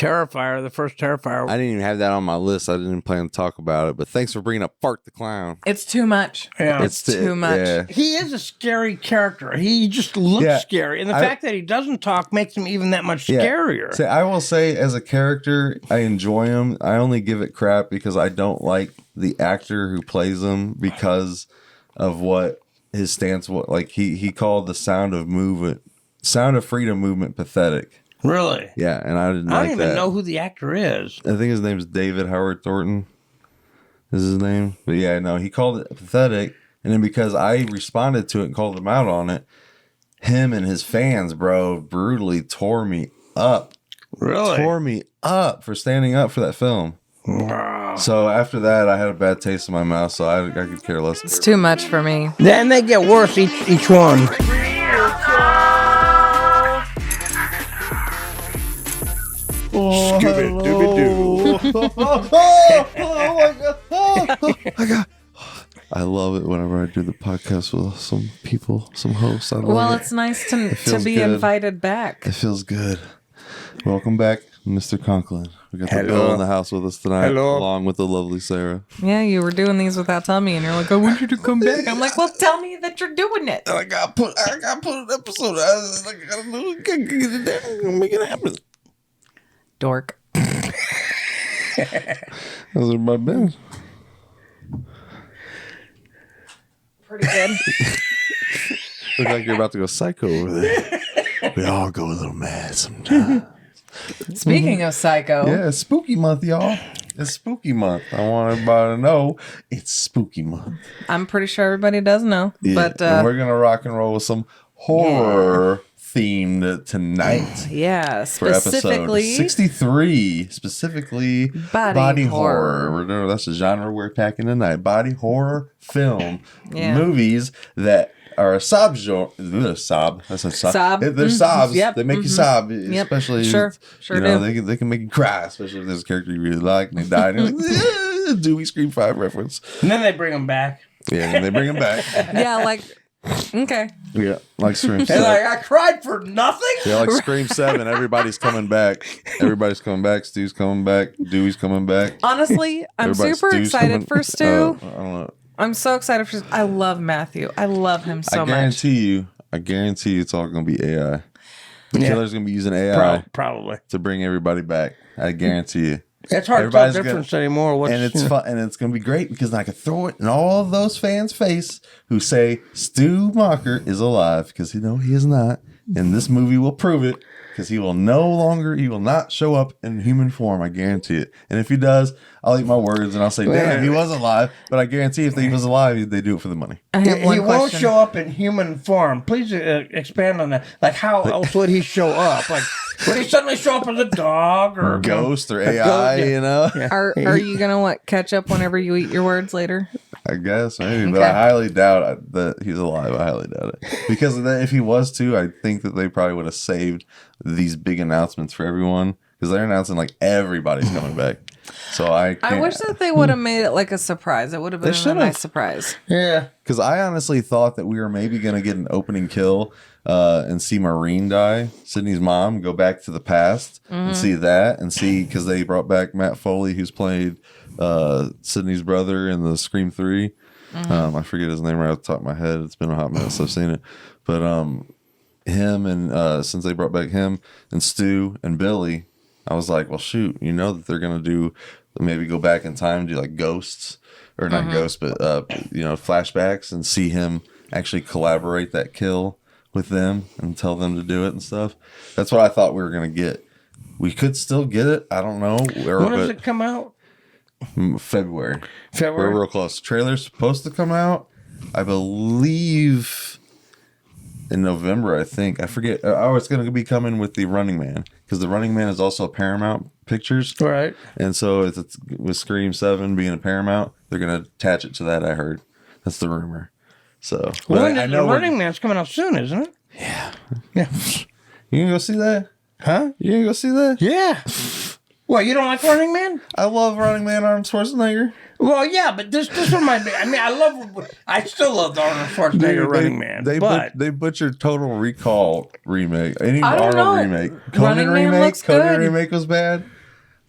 Terrifier, the first Terrifier. I didn't even have that on my list. I didn't plan to talk about it, but thanks for bringing up Fart the Clown. It's too much. Yeah. It's too much. Yeah. He is a scary character. He just looks scary. And the fact that he doesn't talk makes him even that much scarier. See, I will say, as a character, I enjoy him. I only give it crap because I don't like the actor who plays him because of what his stance was. Like, he called the Sound of Freedom movement pathetic. Really? Yeah, and I didn't I like don't that. even know who the actor is. I think his name is David Howard Thornton. Is his name? But yeah, no, he called it pathetic. And then because I responded to it and called him out on it, him and his fans, bro, brutally tore me up. Really? Tore me up for standing up for that film. Wow. So after that, I had a bad taste in my mouth, so I could care less. It's too much for me. Then they get worse each one. Oh, my God. I love it whenever I do the podcast with some people, some hosts. I love it. It's nice to be good. invited back. It feels good. Welcome back, Mr. Conklin. We got the Bill in the house with us tonight, along with the lovely Sarah. Yeah, you were doing these without telling me, and you're like, I want you to come back. I'm like, well, tell me that you're doing it. And I got put an episode. I gotta do it. Get it down. Make it happen. Dork. How's everybody been? Pretty good. Look like you're about to go psycho over there. We all go a little mad sometimes. Speaking of psycho. Yeah, it's spooky month, y'all. It's spooky month. I want everybody to know it's spooky month. I'm pretty sure everybody does know. Yeah, But and we're gonna rock and roll with some horror themed tonight. Yeah, For episode specifically 63, specifically body horror. That's the genre we're packing tonight. Body horror film movies that are a sob genre. Sob. That's a sob. Sob. They're sobs. Yep. They make you sob, especially. Sure you know, they can make you cry, especially if there's a character you really like and they die. And you're like, Dewey Scream 5 reference. And then they bring him back. Yeah, and they bring him back. Yeah, like, okay. Yeah, like Scream 7. And like, I cried for nothing? Yeah, like Scream 7. Everybody's coming back. Everybody's coming back. Stu's coming back. Dewey's coming back. Honestly, I'm super Stu's excited for Stu. I don't know. I'm so excited for. I love Matthew. I love him so much. I guarantee you it's all going to be AI. The killer's going to be using AI Probably. to bring everybody back. I guarantee you. It's hard to tell the difference anymore. And it's fun, and it's going to be great because I can throw it in all of those fans' face who say Stu Mocker is alive because he is not. And this movie will prove it because he will not show up in human form. I guarantee it. And if he does, I'll eat my words and I'll say, damn, he was alive. But I guarantee if he was alive, they do it for the money. I have one he won't question. show up in human form. Please expand on that. Like, how else would he show up? Like, would he suddenly show up as a dog or a ghost or AI, you know? Yeah. Are you gonna catch up whenever you eat your words later? I guess maybe, but I highly doubt that he's alive. I highly doubt it because if he was too, I think that they probably would have saved these big announcements for everyone because they're announcing like everybody's coming back. So I wish that they would have made it like a surprise. It would have been a nice surprise. Yeah, because I honestly thought that we were maybe gonna get an opening kill and see Maureen die, Sydney's mom, go back to the past and see that and see because they brought back Matt Foley, who's played Sydney's brother in the Scream 3. I forget his name right off the top of my head. It's been a hot minute since I've seen it. But him and since they brought back him and Stu and Billy, I was like, well, shoot, that they're going to do maybe go back in time, do like ghosts or not ghosts, but, flashbacks and see him actually collaborate that kill with them and tell them to do it and stuff. That's what I thought we were going to get. We could still get it. I don't know. When does it come out? February. We're real close. Trailer's supposed to come out, I believe, in November, I think. I forget. It's going to be coming with The Running Man because The Running Man is also a Paramount Pictures. Right. And so it's with Scream 7 being a Paramount, they're going to attach it to that, I heard. That's the rumor. So, I know The Running Man's coming out soon, isn't it? Yeah. Yeah. You going to go see that? Huh? You going to go see that? Yeah. Well, you don't like Running Man? I love Running Man, Arnold Schwarzenegger. Well, yeah, but this one might be. I mean, I still love the Arnold Schwarzenegger Running Man. They butchered Total Recall remake. Any I don't Arnold know. remake. Running Conan Man remake. looks Conan good. remake was bad.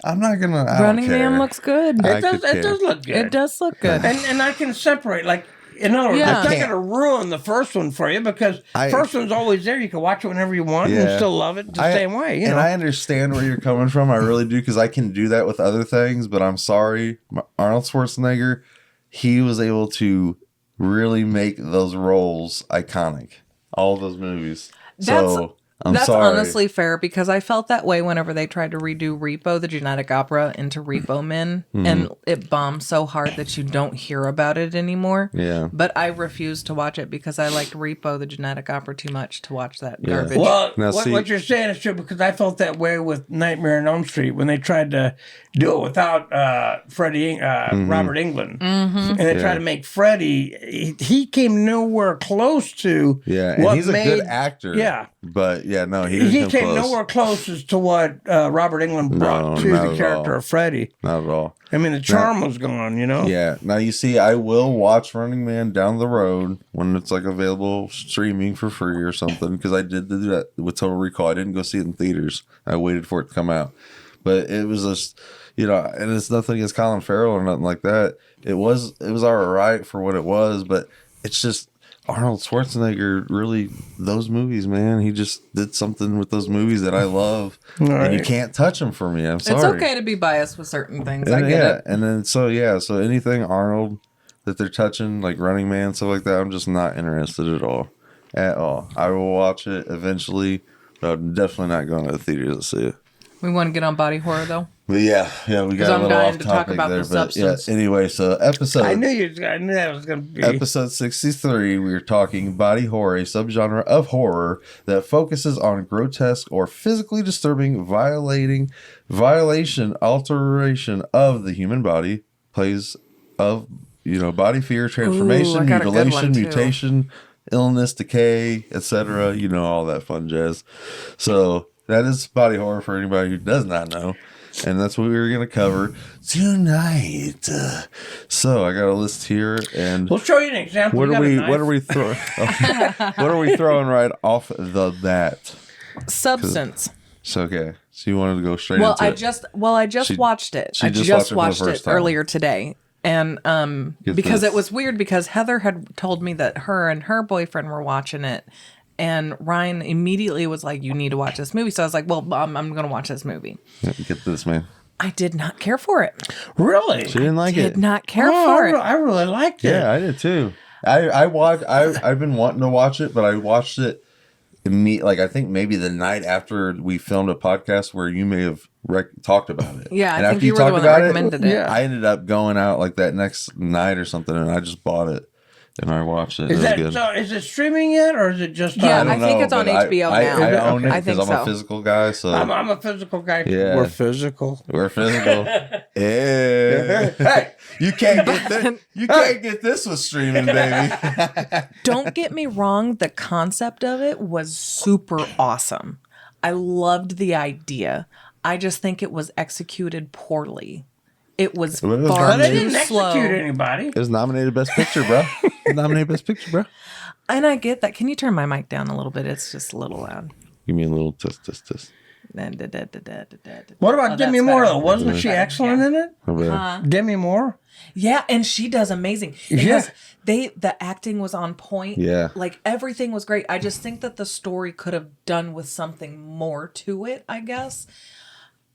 I'm not gonna. I Running don't care. Man looks good. I it does. could It care. does look good. It does look good. And I can separate, like, in other words, Yeah. it's not I going to ruin the first one for you because first one's always there. You can watch it whenever you want and Yeah. still love it the same way. You know? I understand where you're coming from. I really do, because I can do that with other things. But I'm sorry, Arnold Schwarzenegger, he was able to really make those roles iconic. All those movies. That's sorry. honestly fair, because I felt that way whenever they tried to redo Repo, the genetic opera, into Repo Men, and it bombed so hard that you don't hear about it anymore. Yeah. But I refused to watch it because I liked Repo, the genetic opera, too much to watch that Yeah. garbage. Well, Now, see- what you're saying is true, because I felt that way with Nightmare on Elm Street when they tried to do it without Robert Englund, and they tried to make Freddy. He came nowhere close to. Yeah, and what he's a made- good actor. Yeah. But yeah, no, he didn't He come came close. nowhere close as to what Robert Englund brought to not the at character all. of Freddy. Not at all. I mean, the charm was gone, you know? Yeah. Now you see, I will watch Running Man down the road when it's like available streaming for free or something, because I did do that with Total Recall. I didn't go see it in theaters. I waited for it to come out. But it was just, and it's nothing against Colin Farrell or nothing like that. It was all right for what it was, but it's just Arnold Schwarzenegger, really, those movies, man. He just did something with those movies that I love. And you can't touch them for me. I'm sorry. It's okay to be biased with certain things. And I get it. And then, so anything Arnold that they're touching, like Running Man, stuff like that, I'm just not interested at all. At all. I will watch it eventually, but I'm definitely not going to the theater to see it. We want to get on body horror, though. But yeah, we got a I'm little dying off to talk topic about there. the But substance. yeah, anyway, so I episode knew that was going to be. Episode 63, we were talking body horror, a subgenre of horror that focuses on grotesque or physically disturbing violation, alteration of the human body, plays of, body fear, transformation, I got a good mutilation, one, too. mutation, illness, decay, etc. All that fun jazz. So that is body horror for anybody who does not know. And that's what we were going to cover tonight. So I got a list here, and We'll show you an example. what You are got a we knife? throwing? What are we throwing right off the bat? Substance. So okay, so you wanted to go straight Well, into I it. just watched it. she I just just watched it for the watched first it time. earlier today. And Get because this. it was weird, because Heather had told me that her and her boyfriend were watching it, and Ryan immediately was like, "You need to watch this movie." So I was like, "Well, I'm going to watch this movie." Get this, man. I did not care for it. Really? She didn't like Did it. not care Oh, for it. I really liked it. Yeah, I did too. I've been wanting to watch it, but I watched it I think maybe the night after we filmed a podcast where you may have talked about it. Yeah, And I think after you were the talked one that about recommended it. Yeah. I ended up going out like that next night or something, and I just bought it and I watched it. Is It was that good. so? Is it streaming yet, or is it just? Yeah, on? I think it's on but HBO now. I own it I because think I'm a so. physical guy. So I'm a physical guy. Yeah. We're physical. we're physical. Yeah. Hey, You can't get this. You can't get this with streaming, baby. Don't get me wrong, the concept of it was super awesome. I loved the idea. I just think it was executed poorly. It was Well, it was far but I nominated. too didn't slow. execute anybody. It was nominated Best Picture, bro. It was nominated Best Picture, bro. And I get that. Can you turn my mic down a little bit? It's just a little loud. Give me a little test. What What about Demi Moore though? Wasn't she excellent in it? How bad? Demi Moore. Yeah, and she does amazing. Yeah. The acting was on point. Yeah. Like everything was great. I just think that the story could have done with something more to it, I guess.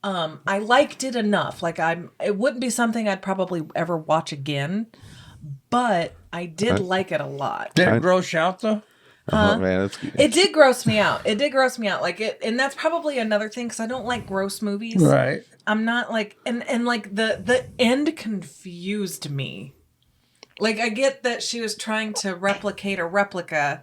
I liked it enough. It wouldn't be something I'd probably ever watch again, but I did like it a lot. Did it gross you out though? Oh man, It did gross me out. And that's probably another thing, because I don't like gross movies. Right. I'm not like, and like the end confused me. Like, I get that she was trying to replicate a replica,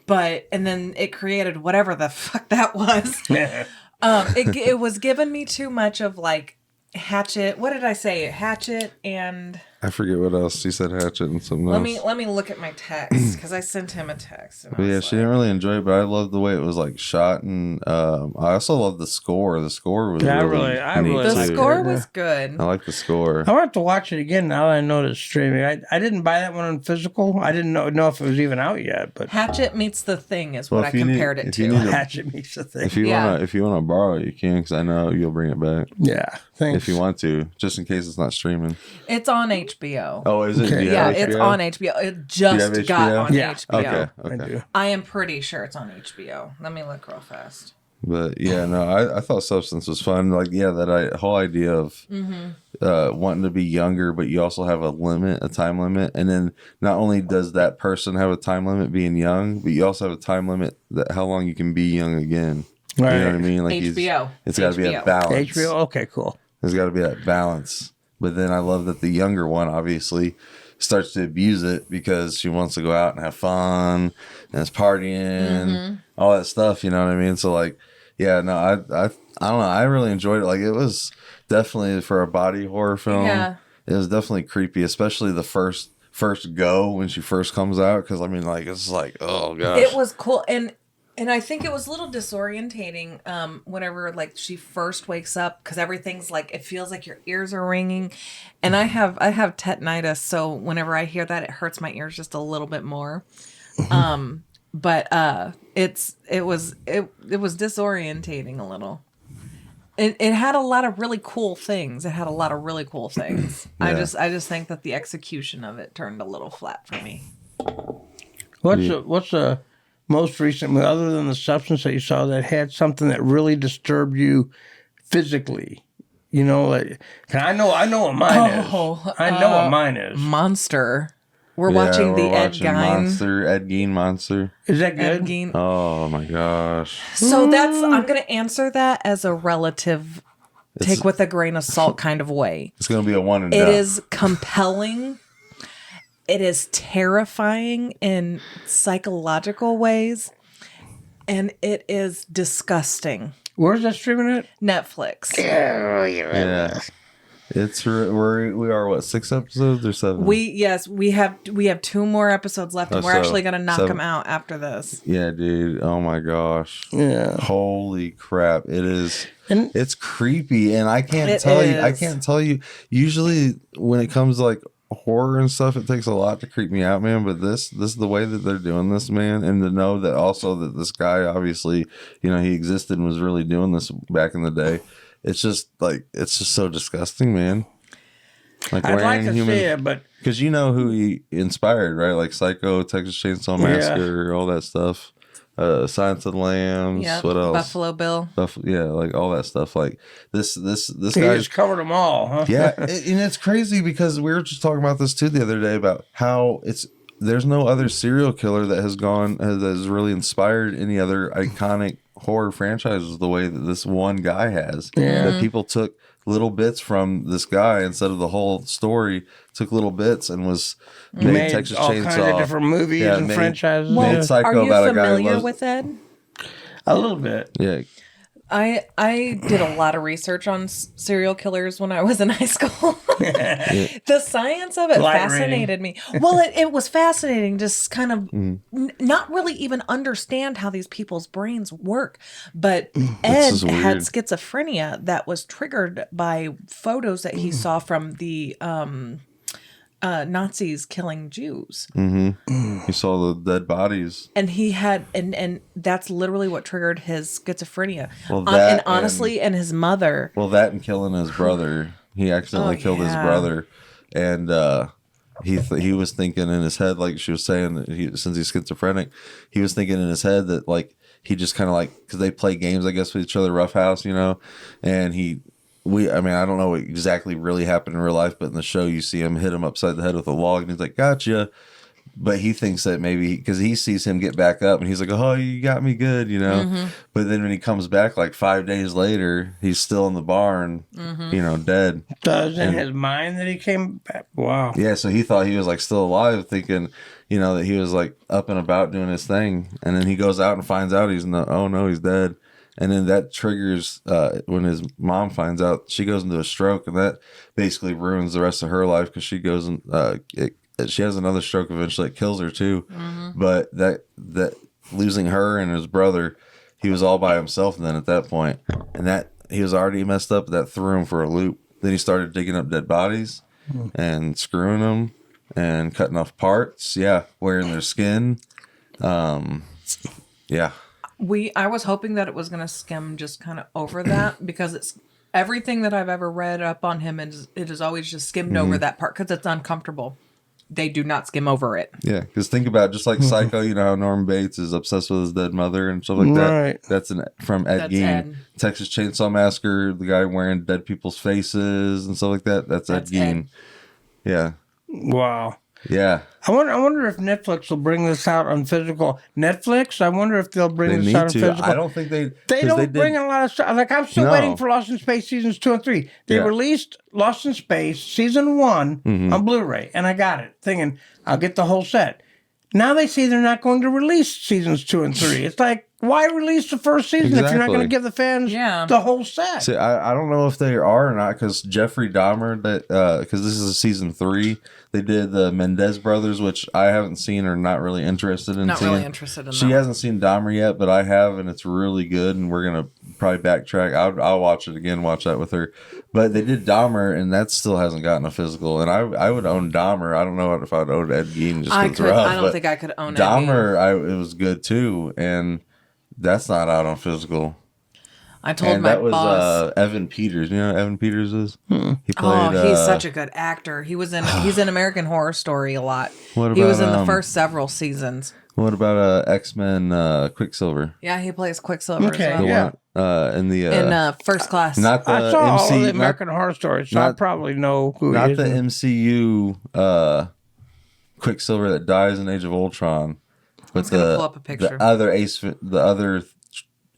and then it created whatever the fuck that was. It was giving me too much of like Hatchet. What did I say? Hatchet and I forget what else. She said Hatchet and something Let else. me look at my text because I sent him a text. And But yeah, she didn't really enjoy it, but I loved the way it was like shot, and I also loved the score. The score was Yeah, really I neat, really the too. liked score it. was good. I like the score. I want to watch it again now that I know it's streaming. I didn't buy that one on physical. I didn't know if it was even out yet. But Hatchet meets the Thing is what Well, I if you need- compared it if you to. need to- Hatchet makes the thing. If you Yeah. wanna borrow it, you can, because I know you'll bring it back Yeah, thanks. if you want to, just in case it's not streaming. It's on HBO. Oh, is it? Okay. Do you Yeah, have it's HBO? on HBO. It have just got HBO? on Yeah. HBO. Okay. I do. I am pretty sure it's on HBO. Let me look real fast. But yeah, no, I thought Substance was fun. Like, yeah, whole idea of wanting to be younger, but you also have a time limit. And then not only does that person have a time limit being young, but you also have a time limit that how long you can be young again. Right. You know what I mean? Like HBO. It's got to be a balance. HBO. Okay, cool. There's got to be that balance. But then I love that the younger one obviously starts to abuse it because she wants to go out and have fun and it's partying, all that stuff. You know what I mean? So like, yeah, no, I don't know. I really enjoyed it. Like, it was definitely for a body horror film. Yeah. It was definitely creepy, especially the first go when she first comes out. Because I mean, like, it's like, oh gosh, It was cool, and I think it was a little disorientating whenever like she first wakes up because everything's like it feels like your ears are ringing, and I have tetanitis, so whenever I hear that, it hurts my ears just a little bit more. But it was disorientating a little. It had a lot of really cool things. I Yeah. just think that the execution of it turned a little flat for me. What's the most recent movie, other than the Substance, that you saw that had something that really disturbed you physically? You know, like, 'cause I know what mine is. I know what mine is. Monster. We're watching the Ed Gein Monster. Is that Ed good? Gein. Oh my gosh. So I'm going to answer that as a relative, take with a grain of salt kind of way. It's gonna be a one and It done. is compelling. It is terrifying in psychological ways. And it is disgusting. Where's that streaming at? Netflix. Yeah. It's we are what, 6 episodes or 7? We have 2 more episodes left, and we're so actually going to knock 7. them out after this. Yeah, dude. Oh my gosh. Yeah. Holy crap. It is. And- It's creepy, and I can't It tell you. I is. can't tell you. Usually, when it comes to like horror and stuff, it takes a lot to creep me out, man. But this is the way that they're doing this, man, and to know that also that this guy, obviously, you know, he existed and was really doing this back in the day. It's just so disgusting, man. Like, I'd like to human, see it, but because you know who he inspired, right? Like Psycho, Texas Chainsaw Massacre, all that stuff. Silence of the Lambs. Yeah. What else? Buffalo Bill. Yeah, like all that stuff. Like this he guy. just covered them all, huh? Yeah, and it's crazy because we were just talking about this too the other day about how there's no other serial killer that has really inspired any other iconic horror franchises the way that this one guy has. Yeah. That people took little bits from this guy instead of the whole story, took little bits and made Texas all Chainsaw. kinds of different movies and made- franchises. made Yeah. Psycho Are you about a guy who familiar loves- with Ed? A little bit. Yeah. I did a lot of research on serial killers when I was in high school. The science of it Light fascinated me. Well, it was fascinating, just kind of not really even understand how these people's brains work. But Ed is had weird. schizophrenia that was triggered by photos that he saw from the Nazis killing Jews. You saw the dead bodies. And he had, and that's literally what triggered his schizophrenia. Well, And that honestly, and his mother. Well, that and killing his brother. He accidentally killed his yeah. brother, and he was thinking in his head, like she was saying, that since he's schizophrenic, he was thinking in his head that like he just kind of like, because they play games, I guess, with each other, roughhouse, you know, and I mean, I don't know what exactly really happened in real life, but in the show, you see him hit him upside the head with a log, and he's like, "Gotcha." But he thinks that maybe because he sees him get back up, and he's like, "Oh, you got me good," you know. But then when he comes back, like 5 days later, he's still in the barn, you know, dead. So it was in his mind that he came back. Wow. Yeah, so he thought he was like still alive, thinking, you know, that he was like up and about doing his thing, and then he goes out and finds out he's dead. And then that triggers when his mom finds out, she goes into a stroke, and that basically ruins the rest of her life because she goes and she has another stroke eventually. It kills her too. But that losing her and his brother, he was all by himself then at that point, and that he was already messed up. That threw him for a loop. Then he started digging up dead bodies and screwing them and cutting off parts. Yeah, wearing their skin. Yeah. I was hoping that it was going to skim just kind of over that because it's everything that I've ever read up on him, and it has always just skimmed over that part because it's uncomfortable. They do not skim over it. Yeah, because think about it, just like Psycho, you know how Norman Bates is obsessed with his dead mother and stuff like that. Right. That's from Ed Gein. Ed. Texas Chainsaw Massacre, the guy wearing dead people's faces and stuff like that. That's Ed Gein. Yeah. Wow. Yeah. I wonder if Netflix will bring this out on physical. Netflix? I wonder if they'll bring They this need out on to. physical. I don't think they... They 'cause don't did- bring a lot of stuff. Like, I'm still No. waiting for Lost in Space seasons 2 and 3. They Yeah. released Lost in Space season 1 on Blu-ray, and I got it, thinking I'll get the whole set. Now they say they're not going to release seasons 2 and 3. It's like, why release the first season if you're not going to Exactly. give the fans Yeah. the whole set? See, I don't know if they are or not, because Jeffrey Dahmer, because this is season 3, they did the Mendez brothers, which I haven't seen or not really interested in Not seeing. really interested in She that. hasn't seen Dahmer yet, but I have, and it's really good, and we're going to probably backtrack. I'll watch it again, watch that with her. But they did Dahmer, and that still hasn't gotten a physical, and I would own Dahmer. I don't know if I'd own Ed Gein just 'cause it's rough. I don't but think I could own Ed Gein. Dahmer, it was good too, and that's not out on physical. I told And my that was boss. Evan Peters. You know who Evan Peters is? He played. He's such a good actor. He's in American Horror Story a lot. What He was in about, the first several seasons. What about X-Men Quicksilver? Yeah, he plays Quicksilver Okay, as well. yeah. In the In First Class. not the I saw all of the MC, American Horror Stories, so I not- probably know who not he is. the MCU Quicksilver that dies in Age of Ultron, but just gonna pull up a picture. the other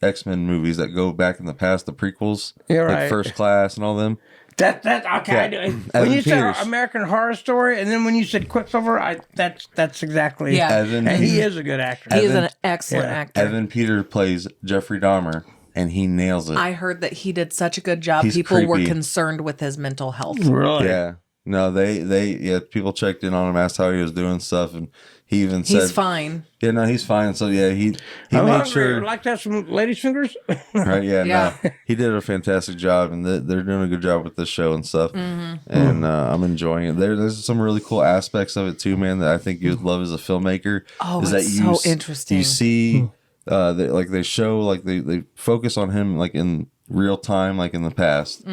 X-Men movies that go back in the past, the prequels, You're like right. First Class and all them. That okay. Yeah. I do. When Evan you Peters. said American Horror Story, and then when you said Quicksilver, that's exactly. Yeah. Evan, And he is a good actor. He is Evan- an excellent yeah. actor. Evan Peters plays Jeffrey Dahmer, and he nails it. I heard that he did such a good job. He's People were creepy. concerned with his mental health. Really? Yeah. No, they people checked in on him, asked how he was doing stuff, and he even said, He's fine. "Yeah, no, he's fine." So yeah, he I'm made hungry. sure, I'd like to have some ladies' fingers. right? Yeah, Yeah. no, he did a fantastic job, and they're doing a good job with this show and stuff. Mm-hmm. And I'm enjoying it. There's some really cool aspects of it too, man. That I think you'd love as a filmmaker. Oh, is it's that you so interesting. You see, they show like they focus on him like in real time, like in the past,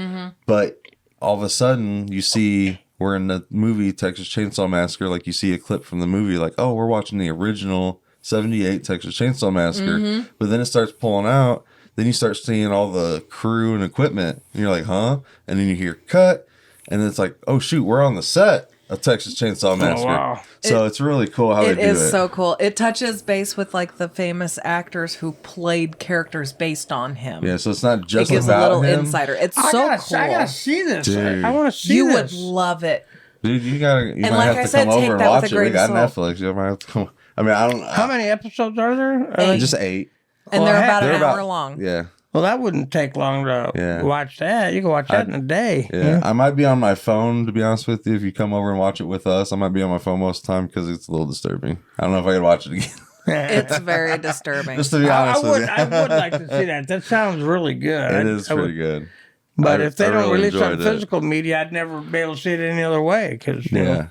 but all of a sudden you see. We're in the movie Texas Chainsaw Massacre, like you see a clip from the movie, like, oh, we're watching the original 78 Texas Chainsaw Massacre. But then it starts pulling out. Then you start seeing all the crew and equipment. And you're like, huh? And then you hear cut. And then it's like, oh, shoot, we're on the set of Texas Chainsaw Massacre. wow. So it's really cool how they It do is it. so cool. It touches base with like the famous actors who played characters based on him. Yeah, so it's not It just gives a about little him. insider. It's I so gotta, cool. I gotta see this. Dude. I want to see You would this. love it. Dude, you might like have I to said, come take over and that with watch a it. We grain got of salt. Netflix. You might have to come. I mean, I don't. How many episodes are there? Just 8. And Well, they're about they're an about- hour long. Yeah. Well, that wouldn't take long to Yeah. watch that. You can watch that in a day. Yeah, I might be on my phone, to be honest with you. If you come over and watch it with us, I might be on my phone most of the time because it's a little disturbing. I don't know if I could watch it again. It's very disturbing. Just to be I honest with would, you. I would like to see that. That sounds really good. It is I would- pretty good. But I- if they I don't really release it on enjoyed it. physical media, I'd never be able to see it any other way. Because Yeah.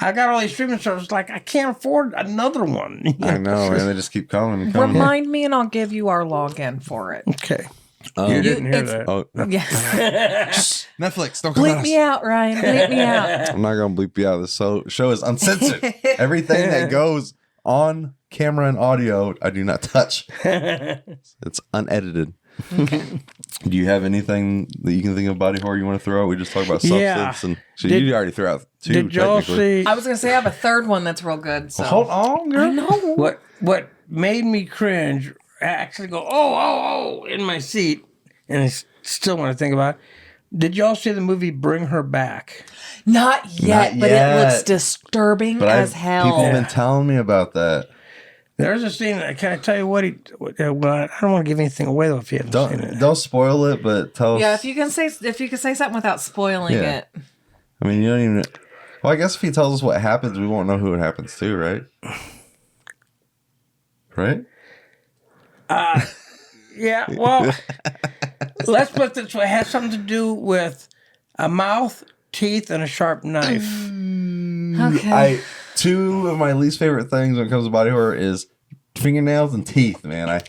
I got all these streaming services. Like I can't afford another one. I know, man. They just keep coming and coming. Remind me and I'll give you our login for it. Okay. Um, You didn't hear it's- that. Oh, Yes. Netflix, don't come Bleep me out, Ryan. Bleep me out. I'm not going to bleep you out. This show is uncensored. Everything that goes on camera and audio, I do not touch. It's unedited. Okay. Do you have anything that you can think of body horror you want to throw out? We just talked about Yeah. substance. And so Did- you already threw out 2, Did y'all technically. see I was going to say I have a third one that's real good. So. Hold on, girl. I know. what made me cringe? Actually, go oh in my seat, and I still want to think about it. Did y'all see the movie Bring Her Back? Not yet, Not but yet. it looks disturbing But as hell. People have been telling me about that. There's a scene. Can I tell you what well, I don't want to give anything away though if you haven't seen it. Don't spoil it, but tell us. Yeah, if you can say something without spoiling it. I mean, you don't even. Well, I guess if he tells us what happens, we won't know who it happens to, right? Right? Yeah. Well, let's put this way. It has something to do with a mouth, teeth, and a sharp knife. Okay. Two of my least favorite things when it comes to body horror is fingernails and teeth. Man, I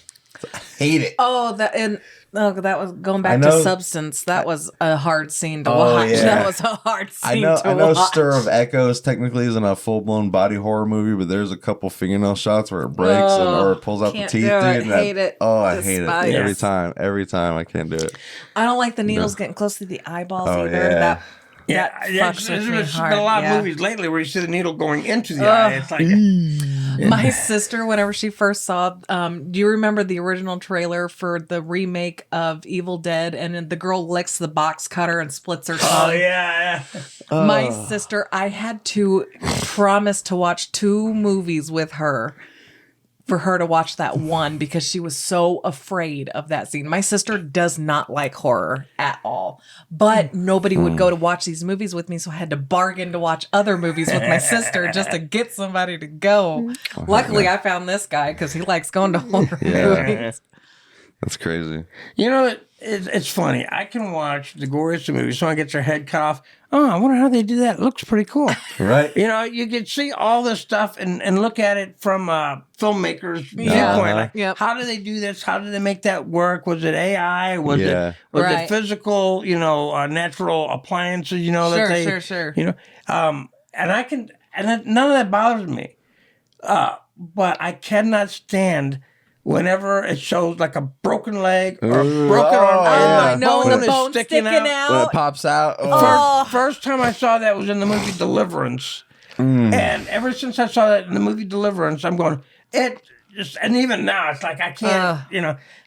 hate it. That was going back to Substance. That was a hard scene to watch. Yeah. That was a hard scene to watch. I know Stir of Echoes technically isn't a full-blown body horror movie, but there's a couple fingernail shots where it breaks or it pulls out the teeth. I hate it. I hate it every time. Every time I can't do it. I don't like the needles getting close to the eyeballs either. Yeah. That fucks with me There's hard. been a lot of movies lately where you see the needle going into the eye. It's like my sister, whenever she first saw, do you remember the original trailer for the remake of Evil Dead? And then the girl licks the box cutter and splits her tongue. Oh yeah. My sister, I had to promise to watch 2 movies with her for her to watch that one because she was so afraid of that scene. My sister does not like horror at all, but nobody would go to watch these movies with me, so I had to bargain to watch other movies with my sister just to get somebody to go. Luckily, I found this guy because he likes going to horror movies. That's crazy. You know, it's funny. I can watch the goriest movies. Someone gets their head cut off. Oh, I wonder how they do that. It looks pretty cool. Right. You know, you can see all this stuff and look at it from a filmmaker's viewpoint. Like, how do they do this? How did they make that work? Was it AI? Was it physical, natural appliances, that they... Sure. You know, none of that bothers me. But I cannot stand... Whenever it shows like a broken leg or a broken arm, and the bone is sticking out. When it pops out. First time I saw that was in the movie Deliverance. And ever since I saw that in the movie Deliverance, I'm going, and even now, it's like I can't,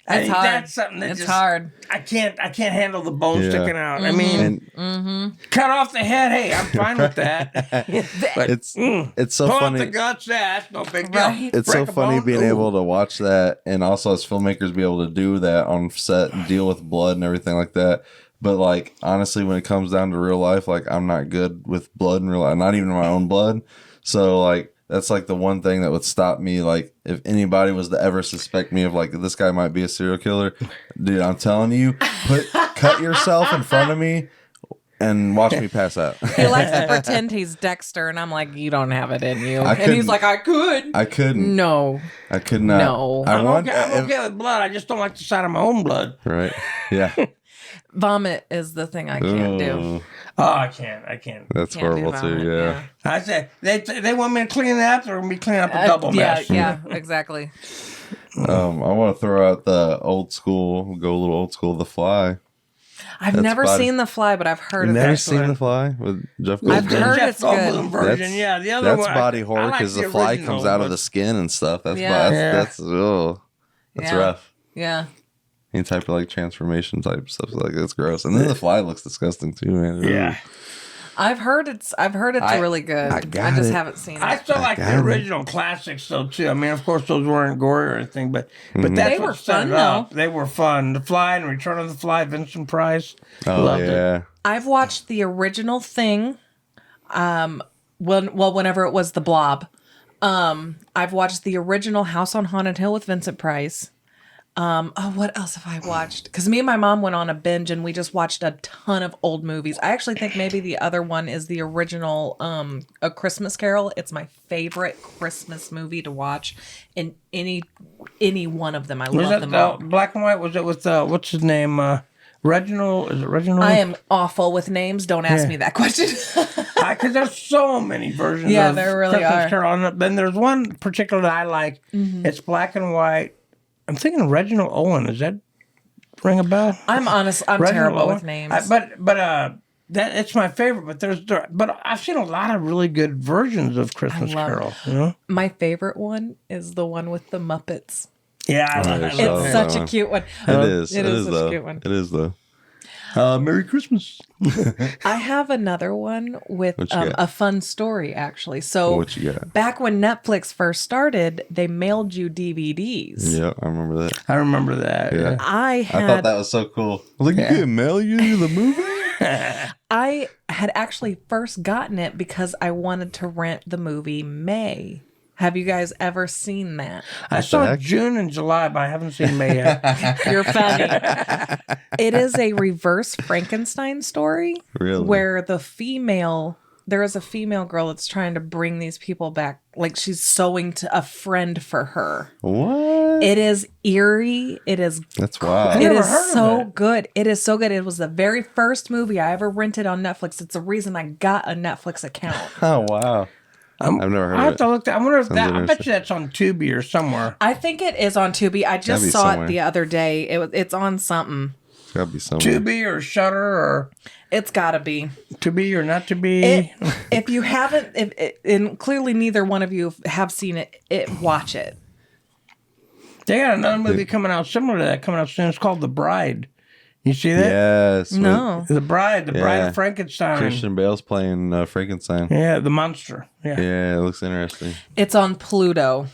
it's hard. That's something that it's hard. I can't handle the bone sticking out. I mean, cut off the head. Hey, I'm fine with that. But it's so pull funny. Pull out the guts. That's no big deal. Right. It's so funny being able to watch that, and also as filmmakers be able to do that on set and deal with blood and everything like that. But like honestly, when it comes down to real life, like I'm not good with blood in real life, not even my own blood. So like. That's like the one thing that would stop me. Like if anybody was to ever suspect me of like this guy might be a serial killer, dude, I'm telling you, cut yourself in front of me and watch me pass out. He likes to pretend he's Dexter, and I'm like, you don't have it in you. And he's like, I couldn't. No. I could not. No. I'm okay with blood. I just don't like the sight of my own blood. Right. Yeah. Vomit is the thing I can't do. Oh, I can't. That's Can't horrible too. Yeah. I said they want me to clean that, or me clean up a double mess. Yeah, exactly. I want to throw out the old school. Go a little old school. The Fly. I've never seen The Fly, but I've heard of it. Never seen The Fly with Jeff Goldblum. I've heard Jeff it's good. Goldblum version. The other that's one. body horror because the fly comes out of the skin and stuff. That's rough. Yeah. Any type of like transformation type stuff, like it's gross. And then the fly looks disgusting too, man. Yeah. I've heard it's really good. I just haven't seen it. I still like the original classics though too. I mean, of course, those weren't gory or anything, but that's what set it up. They were fun. The Fly and Return of the Fly, Vincent Price. Loved it. I've watched the original Thing. Whenever it was The Blob. I've watched the original House on Haunted Hill with Vincent Price. What else have I watched? Because me and my mom went on a binge and we just watched a ton of old movies. I actually think maybe the other one is the original A Christmas Carol. It's my favorite Christmas movie to watch in any one of them. I love them all. Black and white? Was it with what's his name? Reginald? Is it Reginald? I am awful with names. Don't ask me that question. Because there's so many versions. Yeah, of there really Christmas are. Carol. And then there's one particular that I like. It's black and white. I'm thinking Reginald Owen. Does that ring a bell? I'm terrible with names. But that it's my favorite. But I've seen a lot of really good versions of Christmas Carol. You know? My favorite one is the one with the Muppets. Yeah, I love It's such a cute one. It is. It is such a cute one. It is though. Merry Christmas. I have another one with What you got? a fun story, actually. So What you got? back when Netflix first started, they mailed you DVDs. Yeah, I remember that. I remember that. Yeah. I I thought that was so cool. I was like, you can mail you the movie? I had actually first gotten it because I wanted to rent the movie May. Have you guys ever seen that? I saw June and July, but I haven't seen May yet. You're funny. It is a reverse Frankenstein story. Really? Where there is a female girl that's trying to bring these people back. Like she's sewing to a friend for her. What? It is eerie. It is. That's wild. It never is heard of so it. good. It is so good. It was the very first movie I ever rented on Netflix. It's the reason I got a Netflix account. Oh, wow. I've never heard I of have it. to look that. I wonder if Sounds that. I bet interesting. you that's on Tubi or somewhere. I think it is on Tubi. I just be saw somewhere. it the other day. It's on something. It's got to be somewhere. Tubi or Shutter or It's gotta be. To Be or Not to Be. If you haven't, and clearly neither one of you have seen it, watch it. They got another movie coming out similar to that coming out soon. It's called The Bride. You see that? Yes. No. The Bride Bride Yeah. of Frankenstein. Christian Bale's playing Frankenstein. Yeah, the monster. Yeah. Yeah, it looks interesting. It's on Pluto.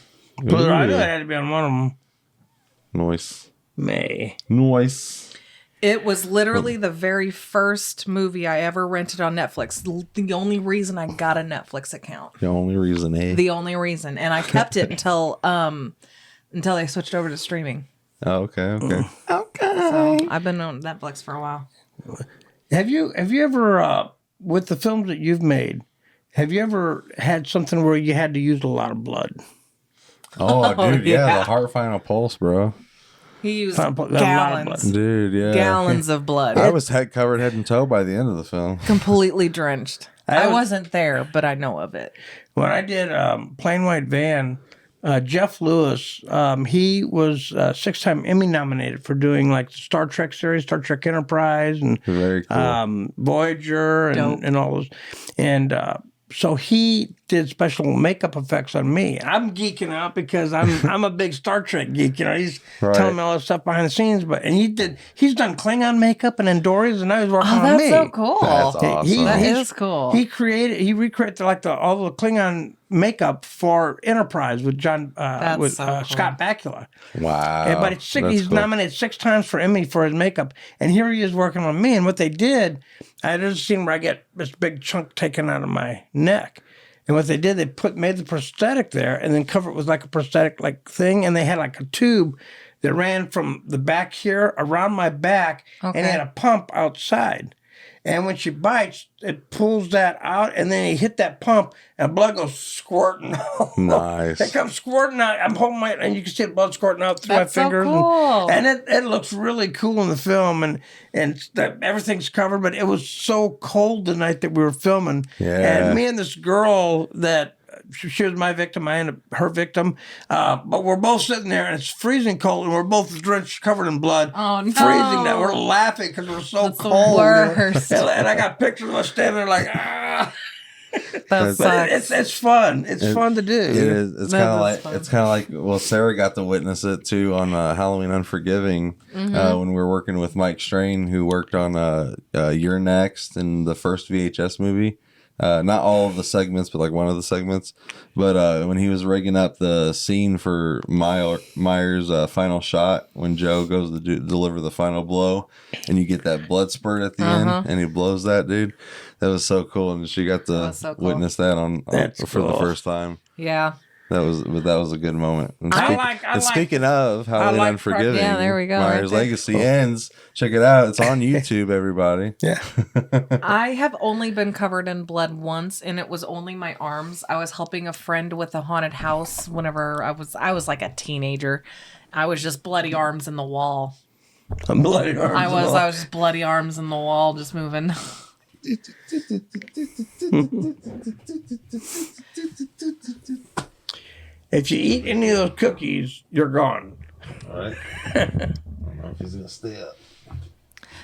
But I knew it had to be on one of them. Noise. May. Noise. It was literally the very first movie I ever rented on Netflix. The only reason I got a Netflix account. The only reason, eh? The only reason. And I kept it until they switched over to streaming. Oh, okay. So I've been on Netflix for a while. Have you ever with the films that you've made, have you ever had something where you had to use a lot of blood? Oh, dude, yeah. yeah. The heart final pulse, bro. He used A lot of gallons. blood. Dude, yeah. Gallons of blood. I was covered head and toe by the end of the film. Completely drenched. I I was- wasn't there, but I know of it. When I did Plain White Van, Jeff Lewis, he was 6-time Emmy nominated for doing like the Star Trek series, Star Trek Enterprise, and Very cool. Voyager, Dope. and all those. And so he did special makeup effects on me. I'm geeking out because I'm a big Star Trek geek. You know, he's Right. telling me all this stuff behind the scenes. He's done Klingon makeup and Endori's, and now he's working Oh, on that's me. so cool. That's awesome. That he's- is cool. He recreated all the Klingon makeup for Enterprise with so cool. Scott Bakula. Wow. But he's cool. nominated 6 times for Emmy for his makeup, and here he is working on me. And what they did, there's a scene where I get this big chunk taken out of my neck. And what they did, they made the prosthetic there and then cover it with like a prosthetic like thing. And they had like a tube that ran from the back here around my back, and it had a pump outside. And when she bites, it pulls that out, and then you hit that pump, and blood goes squirting out. Nice. It comes squirting out. I'm holding and you can see the blood squirting out through That's my so fingers. cool. And it looks really cool in the film, and everything's covered. But it was so cold the night that we were filming. Yeah. And me and this girl that she was my victim, I ended up her victim. But we're both sitting there, and it's freezing cold, and we're both drenched, covered in blood. Oh, no. Freezing that. We're laughing because we're so That's the cold. worst. And I got pictures of us standing there like, ah. That But sucks. it's fun. It's fun to do. It is. It's That kind of is like fun. well, Sarah got to witness it too on Halloween Unforgiving when we were working with Mike Strain, who worked on You're Next and the first VHS movie. Not all of the segments, but like one of the segments. But when he was rigging up the scene for Myers' final shot, when Joe goes to deliver the final blow, and you get that blood spurt at the end, and he blows that dude. That was so cool, and she got to was so cool. witness that for the cool. first time. Yeah. That was a good moment. And I speaking of Halloween like Unforgiving, Yeah, there we go, Myers' right there. Legacy ends. Check it out. It's on YouTube, everybody. Yeah. I have only been covered in blood once, and it was only my arms. I was helping a friend with a haunted house whenever I was like a teenager. I was just bloody arms in the wall. Bloody arms. I was just bloody arms in the wall, just moving. If you eat any of those cookies, you're gone. All right. I don't know if he's gonna stay up.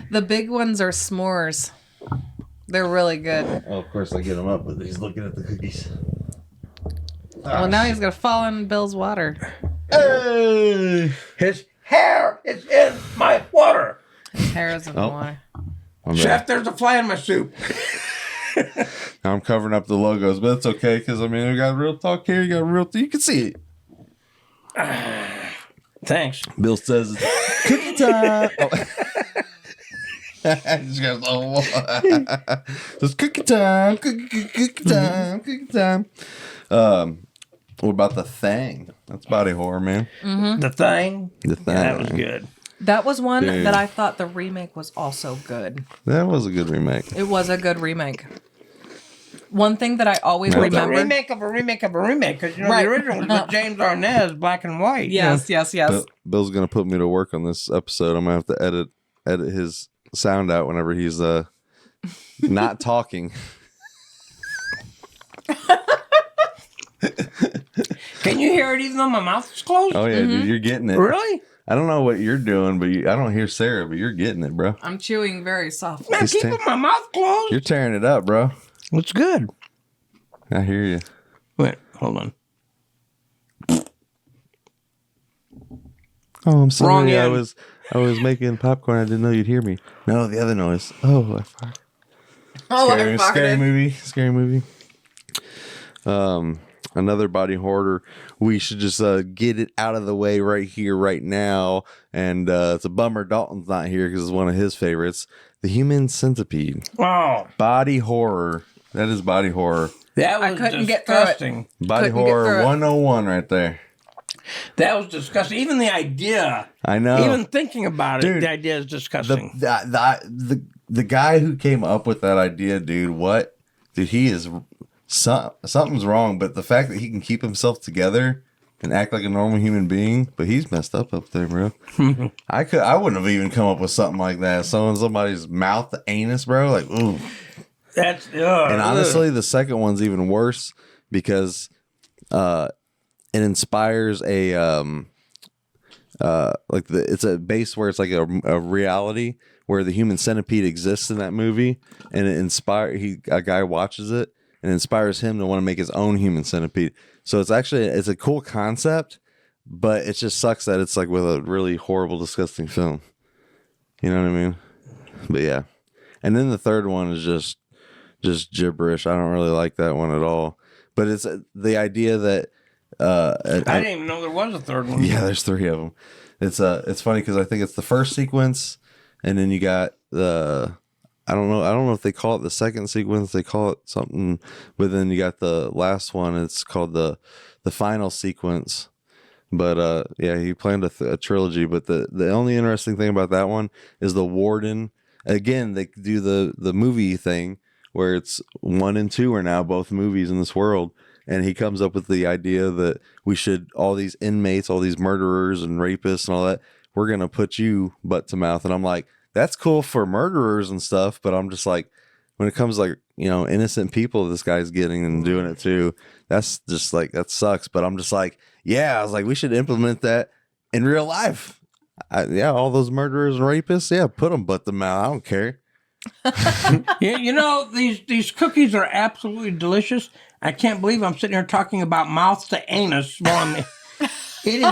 The big ones are s'mores. They're really good. Oh, of course I get him up, but he's looking at the cookies. Well, now he's gonna fall in Bill's water. Hey! His hair is in my water. His hair is in the Oh. water. Chef, there's a fly in my soup. Now I'm covering up the logos, but it's okay because I mean we got real talk here. You got real. You can see it. Thanks. Bill says it's cookie time. Just goes, it's cookie time. Cookie time. Cookie time. What about The Thing? That's body horror, man. Mm-hmm. The Thing. The Thing. Yeah, that was good. That was one Dude. that I thought the remake was also good. That was a good remake. It was a good remake. One thing that I always Well, It's a remember. remake of a remake of a remake because Right. the original was with James Arnaz, black and white. Yes, yes, yes. Bill's gonna put me to work on this episode. I'm gonna have to edit his sound out whenever he's not talking. Can you hear it even though my mouth is closed? Oh yeah, dude, you're getting it. Really? I don't know what you're doing, but I don't hear Sarah, but you're getting it, bro. I'm chewing very softly. Man, He's keeping my mouth closed. You're tearing it up, bro. It's good. I hear you. Wait, hold on. Oh, I'm sorry. Wrong I end. was making popcorn. I didn't know you'd hear me. No, the other noise. Oh, I farted. Oh, Scary movie. Scary movie. Another body horror. We should just get it out of the way right here, right now. And it's a bummer Dalton's not here because it's one of his favorites. The Human Centipede. Oh, Body horror. That is body horror. that I was couldn't get through it. disgusting. Body Couldn't get through horror it. 101 right there. That was disgusting. Even the idea, I know. even thinking about it, Dude, the idea is disgusting. The guy who came up with that idea, dude, he is something's wrong, but the fact that he can keep himself together and act like a normal human being, but he's messed up there, bro. I wouldn't have even come up with something like that. Somebody's mouth, the anus, bro, like ooh. That's And honestly, the second one's even worse because it inspires it's a base where it's like a reality where the human centipede exists in that movie, and a guy watches it and inspires him to want to make his own human centipede. So it's a cool concept, but it just sucks that it's like with a really horrible, disgusting film. You know what I mean? But yeah. And then the third one is just gibberish. I don't really like that one at all. But it's the idea that I didn't even know there was a third one. yeah, there's three of them. It's funny because I think it's the first sequence, and then you got I don't know if they call it the second sequence. They call it something, but then you got the last one. It's called the final sequence. But yeah, he planned a trilogy. But the only interesting thing about that one is the warden. Again, they do the movie thing where it's 1 and 2 are now both movies in this world. And he comes up with the idea that we should, all these inmates, all these murderers and rapists and all that, we're going to put you butt to mouth. And I'm like, that's cool for murderers and stuff. But I'm just like, when it comes like, innocent people, this guy's getting and doing it too. That's just like, that sucks. But I'm just like, yeah, I was like, we should implement that in real life. Yeah, all those murderers and rapists, yeah, put them butt to mouth. I don't care. Yeah, these cookies are absolutely delicious. I can't believe I'm sitting here talking about mouth to anus while I'm eating.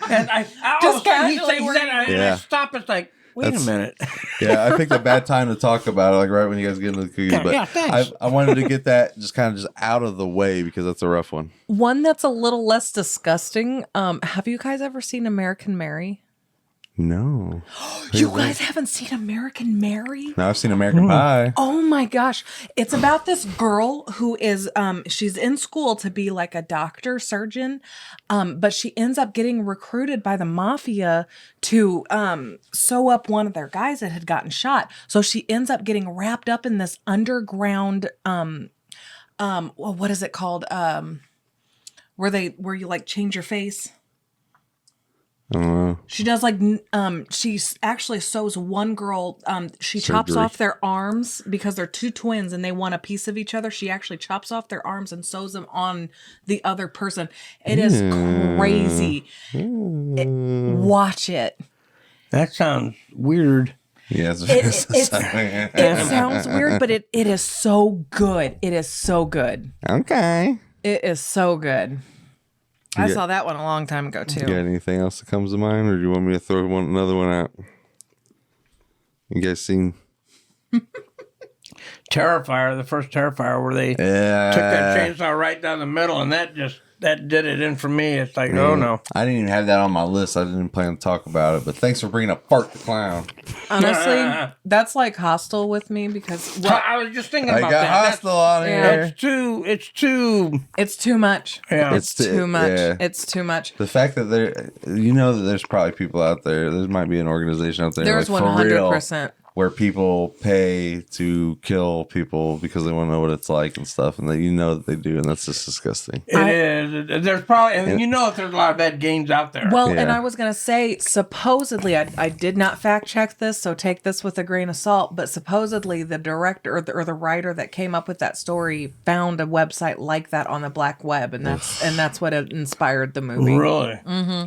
And I all of a sudden he says that, and I stop. It's like, wait a minute. Yeah, I picked a bad time to talk about it, like right when you guys get into the cookies. But Yeah, thanks. I wanted to get that just out of the way because that's a rough one. One that's a little less disgusting. Have you guys ever seen American Mary? No. You guys haven't seen American Mary? No, I've seen American Pie. Oh my gosh. It's about this girl who is she's in school to be like a doctor, surgeon, but she ends up getting recruited by the mafia to sew up one of their guys that had gotten shot. So she ends up getting wrapped up in this underground what is it called? Where you like change your face? I don't know. She does she actually sews one girl, she chops Surgery. off their arms because they're two twins and they want a piece of each other. She actually chops off their arms and sews them on the other person. It is crazy. Watch it. That sounds weird. Yeah, It sounds weird, but it is so good. It is so good. Okay. It is so good. I Yeah. saw that one a long time ago too. You got anything else that comes to mind, or do you want me to throw another one out? You guys seen Terrifier, the first Terrifier, where they took that chainsaw right down the middle, and that did it in for me. It's like, oh no. I didn't even have that on my list. I didn't plan to talk about it, but thanks for bringing up Fart the Clown. Honestly, that's like Hostel with me because I was just thinking about I got that. Hostel on here. It's too much. Yeah. It's too much. Yeah. It's too much. The fact that that there's probably people out there. There might be an organization out there. There's like, for real, 100%. where people pay to kill people because they want to know what it's like and stuff, and that they do, and that's just disgusting. It is. There's probably, and that there's a lot of bad games out there. Well, and I was going to say, supposedly, I did not fact check this, so take this with a grain of salt, but supposedly the director or the writer that came up with that story found a website like that on the black web, and that's what inspired the movie. Really? Mm-hmm.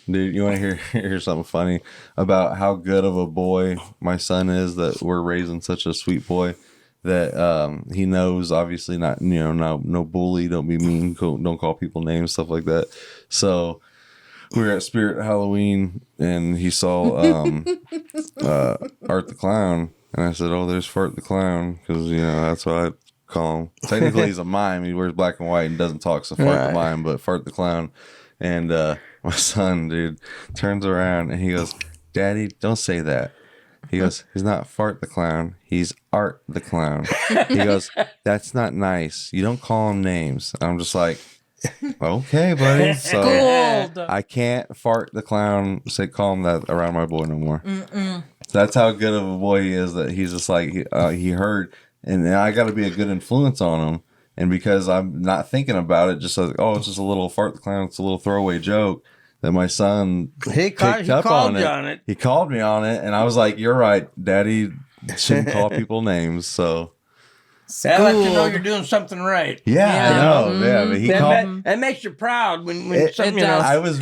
Dude, you want to hear something funny about how good of a boy my son is, that we're raising such a sweet boy that he knows, obviously, not, no bully, don't be mean, don't call people names, stuff like that. So we were at Spirit Halloween and he saw Art the Clown, and I said, oh, there's Fart the Clown, because that's what I call him. Technically he's a mime, he wears black and white and doesn't talk, so Fart the Mime, but Fart the Clown. And my son, dude, turns around and he goes, Daddy, don't say that. He goes, he's not Fart the Clown, he's Art the Clown. He goes, that's not nice, you don't call him names. And I'm just like, okay, buddy. So I can't Fart the Clown, call him that around my boy no more. So that's how good of a boy he is, that he's just like, he heard, and I got to be a good influence on him. And because I'm not thinking about it, just like, oh, it's just a little Fart the Clown, it's a little throwaway joke, that my son picked up on it. He called me on it, and I was like, you're right, Daddy shouldn't call people names. So that lets you know you're doing something right. Yeah. I know. Yeah, but he called. That makes you proud when something. I was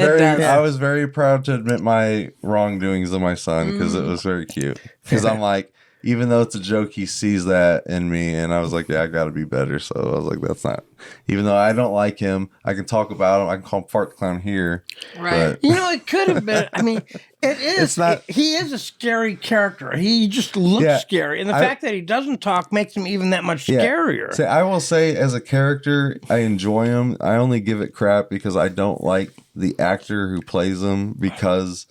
very proud to admit my wrongdoings of my son, because it was very cute. Because I'm like, even though it's a joke, he sees that in me, and I was like, yeah, I got to be better. So I was like, that's not. Even though I don't like him, I can talk about him. I can call him Fart the Clown here. Right. But, it could have been. I mean, it is. It's not. He is a scary character. He just looks scary, and the fact that he doesn't talk makes him even that much scarier. See, I will say, as a character, I enjoy him. I only give it crap because I don't like the actor who plays him, because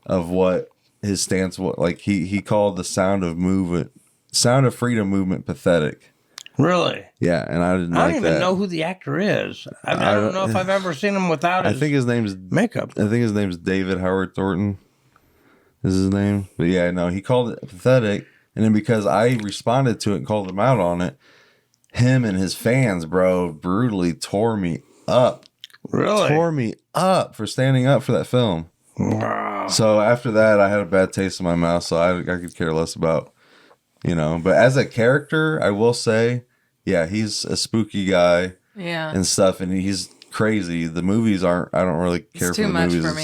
of what his stance was. Like he called the Sound of Freedom movement pathetic. Really? Yeah, and I didn't. I like don't even that. know who the actor is. I don't know if I've ever seen him without his. I think his name's makeup. I think his name's David Howard Thornton. Is his name? But yeah, no, he called it pathetic, and then because I responded to it and called him out on it, him and his fans, bro, brutally tore me up. Really? Tore me up for standing up for that film. Wow. So after that, I had a bad taste in my mouth, so I could care less about, But as a character, I will say, yeah, he's a spooky guy and stuff, and he's crazy. The movies aren't, I don't really care for the movies. It's too much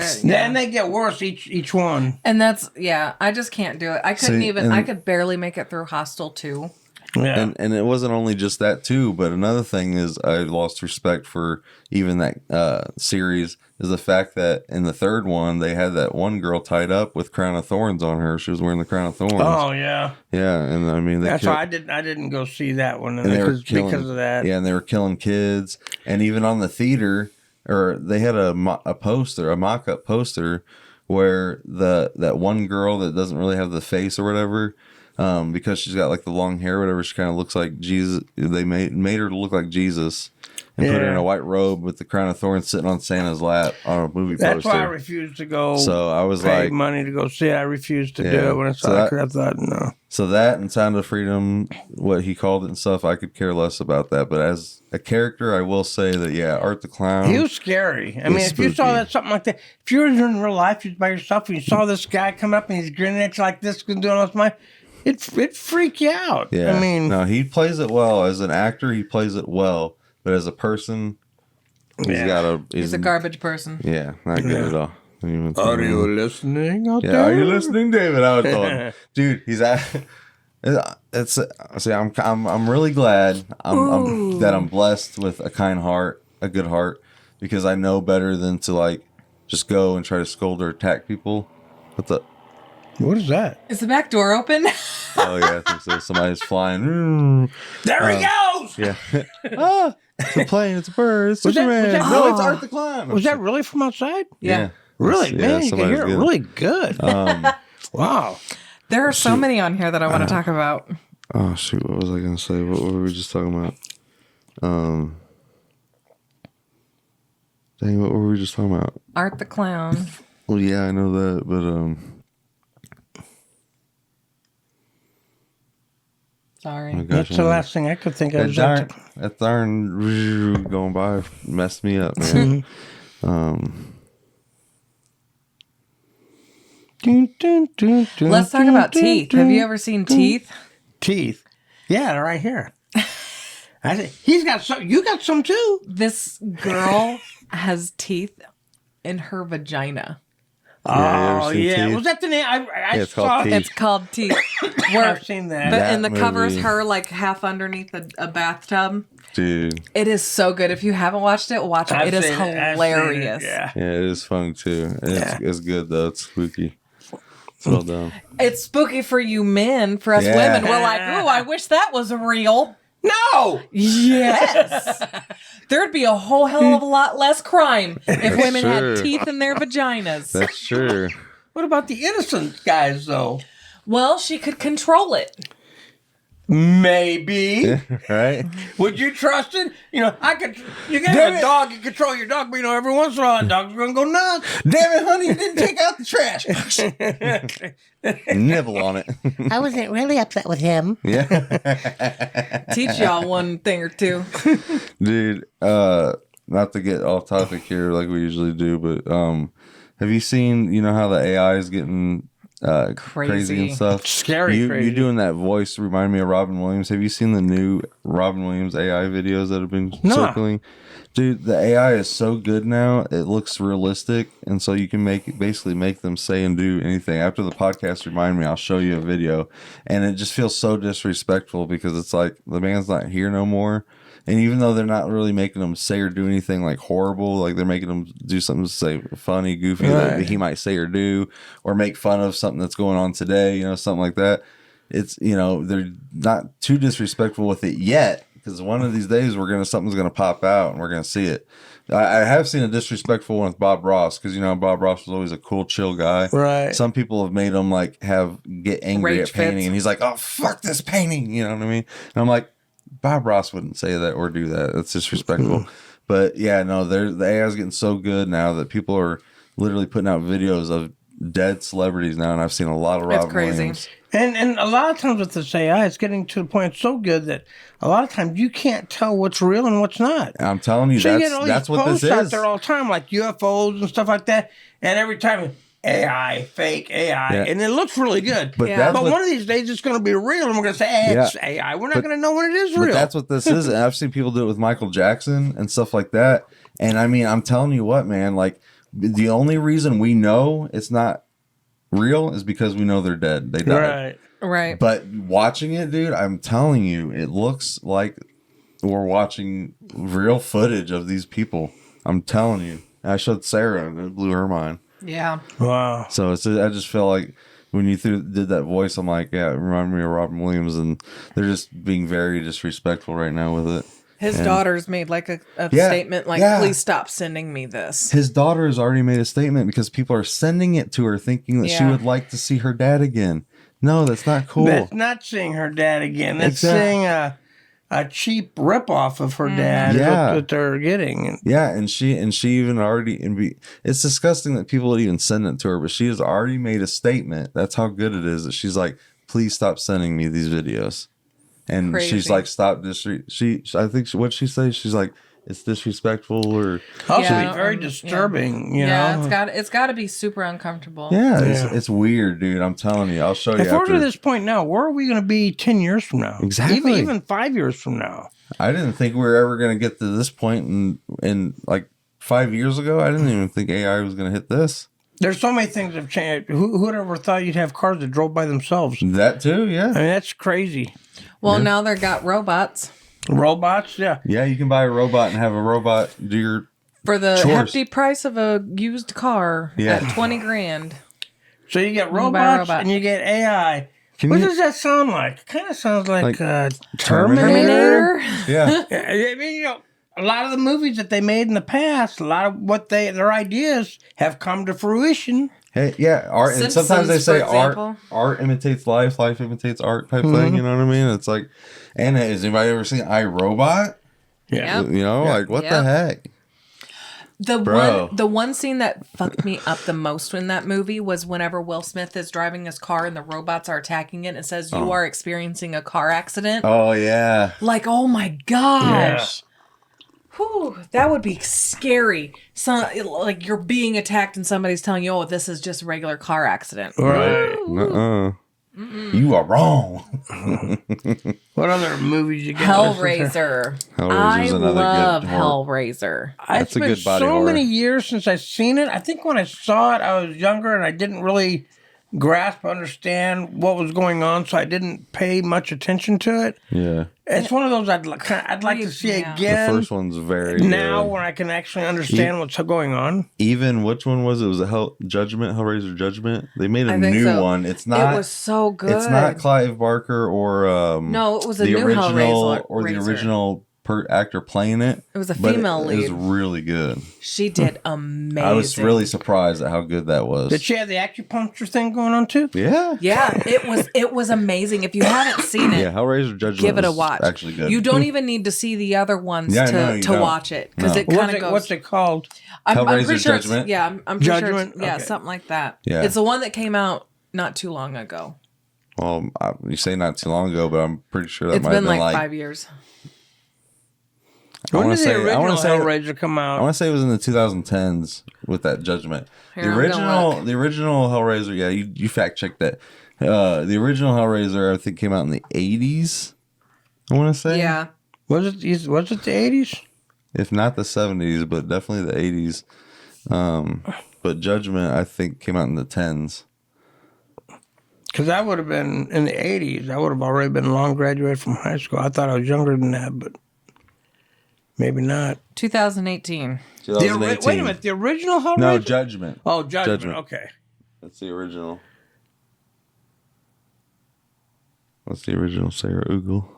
for me. And they get worse each one. And that's, I just can't do it. I couldn't I could barely make it through Hostel 2. Yeah. And it wasn't only just that too, but another thing is I lost respect for even that series is the fact that in the third one they had that one girl tied up with crown of thorns on her. She was wearing the crown of thorns. Oh yeah. Yeah, and I mean that's why I didn't go see that one because of that. Yeah, and they were killing kids, and even on the theater, or they had a poster, a mock-up poster where that one girl that doesn't really have the face or whatever. Because she's got like the long hair, or whatever, she kind of looks like Jesus. They made her look like Jesus and put her in a white robe with the crown of thorns sitting on Santa's lap on a movie poster. That's why I refused to go. So I was pay like, money to go see it. I refused to do it when I saw it. I thought no. So that and Sound of Freedom, what he called it and stuff, I could care less about that. But as a character, I will say that Art the Clown. He was scary. I mean, if you saw something like that, if you were in real life, you was by yourself, and you saw this guy come up and he's grinning at you like this, doing all this money. It'd freak you out. Yeah. I mean, no, he plays it well. As an actor, he plays it well. But as a person, he's a garbage person. Yeah, not good at all. Are you listening out there? Are you listening, David? I was told, dude, he's at. I'm really glad that I'm blessed with a kind heart, a good heart, because I know better than to just go and try to scold or attack people. What is that? Is the back door open? Oh yeah, I think so. Somebody's flying. There he goes. Yeah. It's a plane. It's a bird. It's Superman. No, it's Art the Clown. Was that really from outside? Yeah. Really, man, you can somebody's hear it good. really good. Wow. There are so many on here that I want to talk about. Oh shoot! What was I gonna say? What were we just talking about? Dang, what were we just talking about? Art the Clown. Well, yeah, I know that, but Sorry. oh gosh, That's the last thing I could think of. that darn going by messed me up, man. Let's talk about teeth. Have you ever seen teeth? Teeth. Yeah, they're right here. I said, he's got some. You got some too. This girl has teeth in her vagina. Oh, seen yeah. Teeth? Was that the name? I it's saw called it. Teeth. It's called Teeth. Where I've seen that. and the cover is movie. her like half underneath a bathtub. Dude, It is so good. If you haven't watched it, watch it. I've It is seen I've seen it, hilarious. Yeah. yeah, it is fun too. Yeah. It's good though. It's spooky. It's well done. It's spooky for you men. For us Yeah. women, we're like, ooh, I wish that was real. No. Yes. There'd be a whole hell of a lot less crime if women true. had teeth in their vaginas. That's true. What about the innocent guys, though? Well, she could control it. Maybe. Right? Would you trust it? You know, you can have a dog and control your dog, but you know, every once in a while, a dog's going to go nuts. Damn it, honey, you didn't take out the trash. Nibble on it. I wasn't really upset with him. Yeah. Teach y'all one thing or two. Dude, not to get off topic here like we usually do, but have you seen, you know how the AI is getting crazy and stuff? Scary you crazy. doing that voice remind me of Robin Williams. Have you seen the new Robin Williams AI videos that have been circling? Dude, the AI is so good now. It looks realistic, and so you can basically make them say and do anything. After the podcast, remind me, I'll show you a video, and it just feels so disrespectful because it's like the man's not here no more. And even though they're not really making them say or do anything like horrible, like they're making them do something to say funny, goofy that he might say or do, or make fun of something that's going on today, you know, something like that. It's, you know, they're not too disrespectful with it yet, because one of these days something's gonna pop out and we're gonna see it. I have seen a disrespectful one with Bob Ross, because you know Bob Ross was always a cool, chill guy. Right. Some people have made him like get angry Rage at painting, fits. and he's like, "Oh fuck this painting," you know what I mean? And I'm like, Bob Ross wouldn't say that or do that. That's disrespectful. But yeah, no, the AI is getting so good now that people are literally putting out videos of dead celebrities now, and I've seen a lot of Robin crazy. Williams. And a lot of times with this AI, it's getting to the point it's so good that a lot of times you can't tell what's real and what's not. And I'm telling you, So you get all that's these what this posts out is. there all the time, like UFOs and stuff like that. And every time, AI, fake AI, Yeah. and it looks really good. But Yeah. that's But what, one of these days it's going to be real, and we're going to say, hey, it's AI. We're not going to know when it is but real. that's what this is. And I've seen people do it with Michael Jackson and stuff like that. And I mean, I'm telling you what, man, like the only reason we know it's not real is because we know they're dead. They died. Right. Right. But watching it, dude, I'm telling you, it looks like we're watching real footage of these people. I'm telling you. And I showed Sarah, and it blew her mind. Yeah. Wow. So I just feel like when you did that voice, I'm like, yeah, it reminded me of Robin Williams, and they're just being very disrespectful right now with it. His And daughter's made like a Yeah, statement like, yeah. please stop sending me this. His daughter has already made a statement because people are sending it to her thinking that she Yeah. would like to see her dad again. No, that's not cool. That's not seeing her dad again. That's Exactly. seeing a cheap ripoff of her dad is Yeah. what they're getting. Yeah, and she even already it's disgusting that people would even send it to her, but she has already made a statement. That's how good it is that she's like, please stop sending me these videos. And she's Crazy. like, stop I think what she says, she's like, it's disrespectful or Also, Yeah, very yeah. disturbing, you Yeah, know. it's got to be super uncomfortable. yeah, Yeah. It's weird, dude. I'm telling you. I'll show you If we're after. to this point now, where are we going to be 10 years from now? Exactly. Even 5 years from now. I didn't think we were ever going to get to this point in like 5 years ago. I didn't even think AI was going to hit this. There's so many things that have changed. Who would ever thought you'd have cars that drove by themselves? That too, yeah. I mean, that's crazy. Well, now they've got robots Robots, yeah. Yeah, you can buy a robot and have a robot do your for the Chores. hefty price of a used car Yeah. at $20,000. So you get can buy a robots robot. and you get AI What does that sound like? It kind of sounds like Terminator? Terminator. Yeah. I mean, a lot of the movies that they made in the past, a lot of what their ideas have come to fruition. Hey, yeah, art, and Simpsons, sometimes they say for example. art imitates life imitates art type thing. You know what I mean? It's like, and has anybody ever seen iRobot? Yeah. Yep. You know, like what the Yep. heck? The one scene that fucked me up the most in that movie was whenever Will Smith is driving his car and the robots are attacking it and it says you are experiencing a car accident. Oh yeah, Like, oh my gosh. Whew, that would be scary. Like you're being attacked and somebody's telling you, oh, this is just a regular car accident. Right. You are wrong. What other movies you got? Hellraiser. I Hellraiser's another love good horror. Hellraiser. That's It's a been good body so horror. many years since I've seen it. I think when I saw it, I was younger and I didn't really grasp, understand what was going on, so I didn't pay much attention to it. Yeah, It's one of those I'd like to see Yeah. again. the first one's very now good. when I can actually understand what's going on. Even which one was it? Was it Hellraiser Judgment? They made a I think new so. one. It's not. It was so good. It's not Clive Barker or No, it was a the new original Hellraiser. or the original actor playing it. It was a but female It was lead. really good. She did amazing. I was really surprised at how good that was. Did she have the acupuncture thing going on too? Yeah. Yeah, it was amazing. If you haven't seen it, Yeah, Hellraiser Judgment give it a was watch. actually good. You don't even need to see the other ones Yeah, no, you to don't. watch it because No. it kind of goes. What's it called? I'm Hellraiser pretty sure it's- Judgment? Yeah, I'm pretty sure. Judgment? Yeah, Okay. something like that. Yeah. It's the one that came out not too long ago. Well, you say not too long ago, but I'm pretty sure that It's might have been been like like 5 years. When wanna did the say- I original wanna say- Hellraiser come I out? want to say it was in the 2010s with that Judgment. Here, the I'm gonna original, look. the original Hellraiser. Yeah, you fact checked that. The original Hellraiser, I think, came out in the 80s. I want to say, Yeah. Was it the 80s? if not the 70s, but definitely the 80s. But Judgment, I think, came out in the 10s. Because I would have been in the 80s. I would have already been long graduated from high school. I thought I was younger than that, but maybe not. 2018. 2018. Wait a minute, the original Hellraiser? No, Judgment. Oh, Judgment. Judgment. Okay. That's the original. What's the original Sarah Ogle?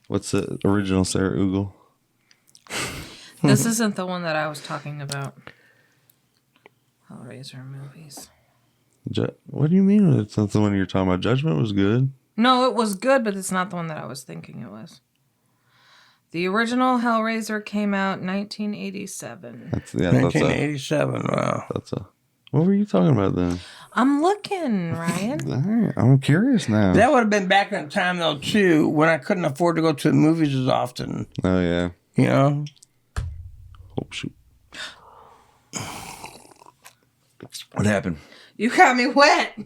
What's the original Sarah Ogle? This isn't the one that I was talking about. Hellraiser movies. What do you mean it's not the one you're talking about? Judgment was good. No, it was good, but it's not the one that I was thinking it was. The original Hellraiser came out 1987. That's 1987. Wow. that's a. What were you talking about then? I'm looking, Ryan. All right, I'm curious now. That would have been back in the time, though, too, when I couldn't afford to go to the movies as often. Oh yeah. You know? Oh shoot. What happened? You got me wet.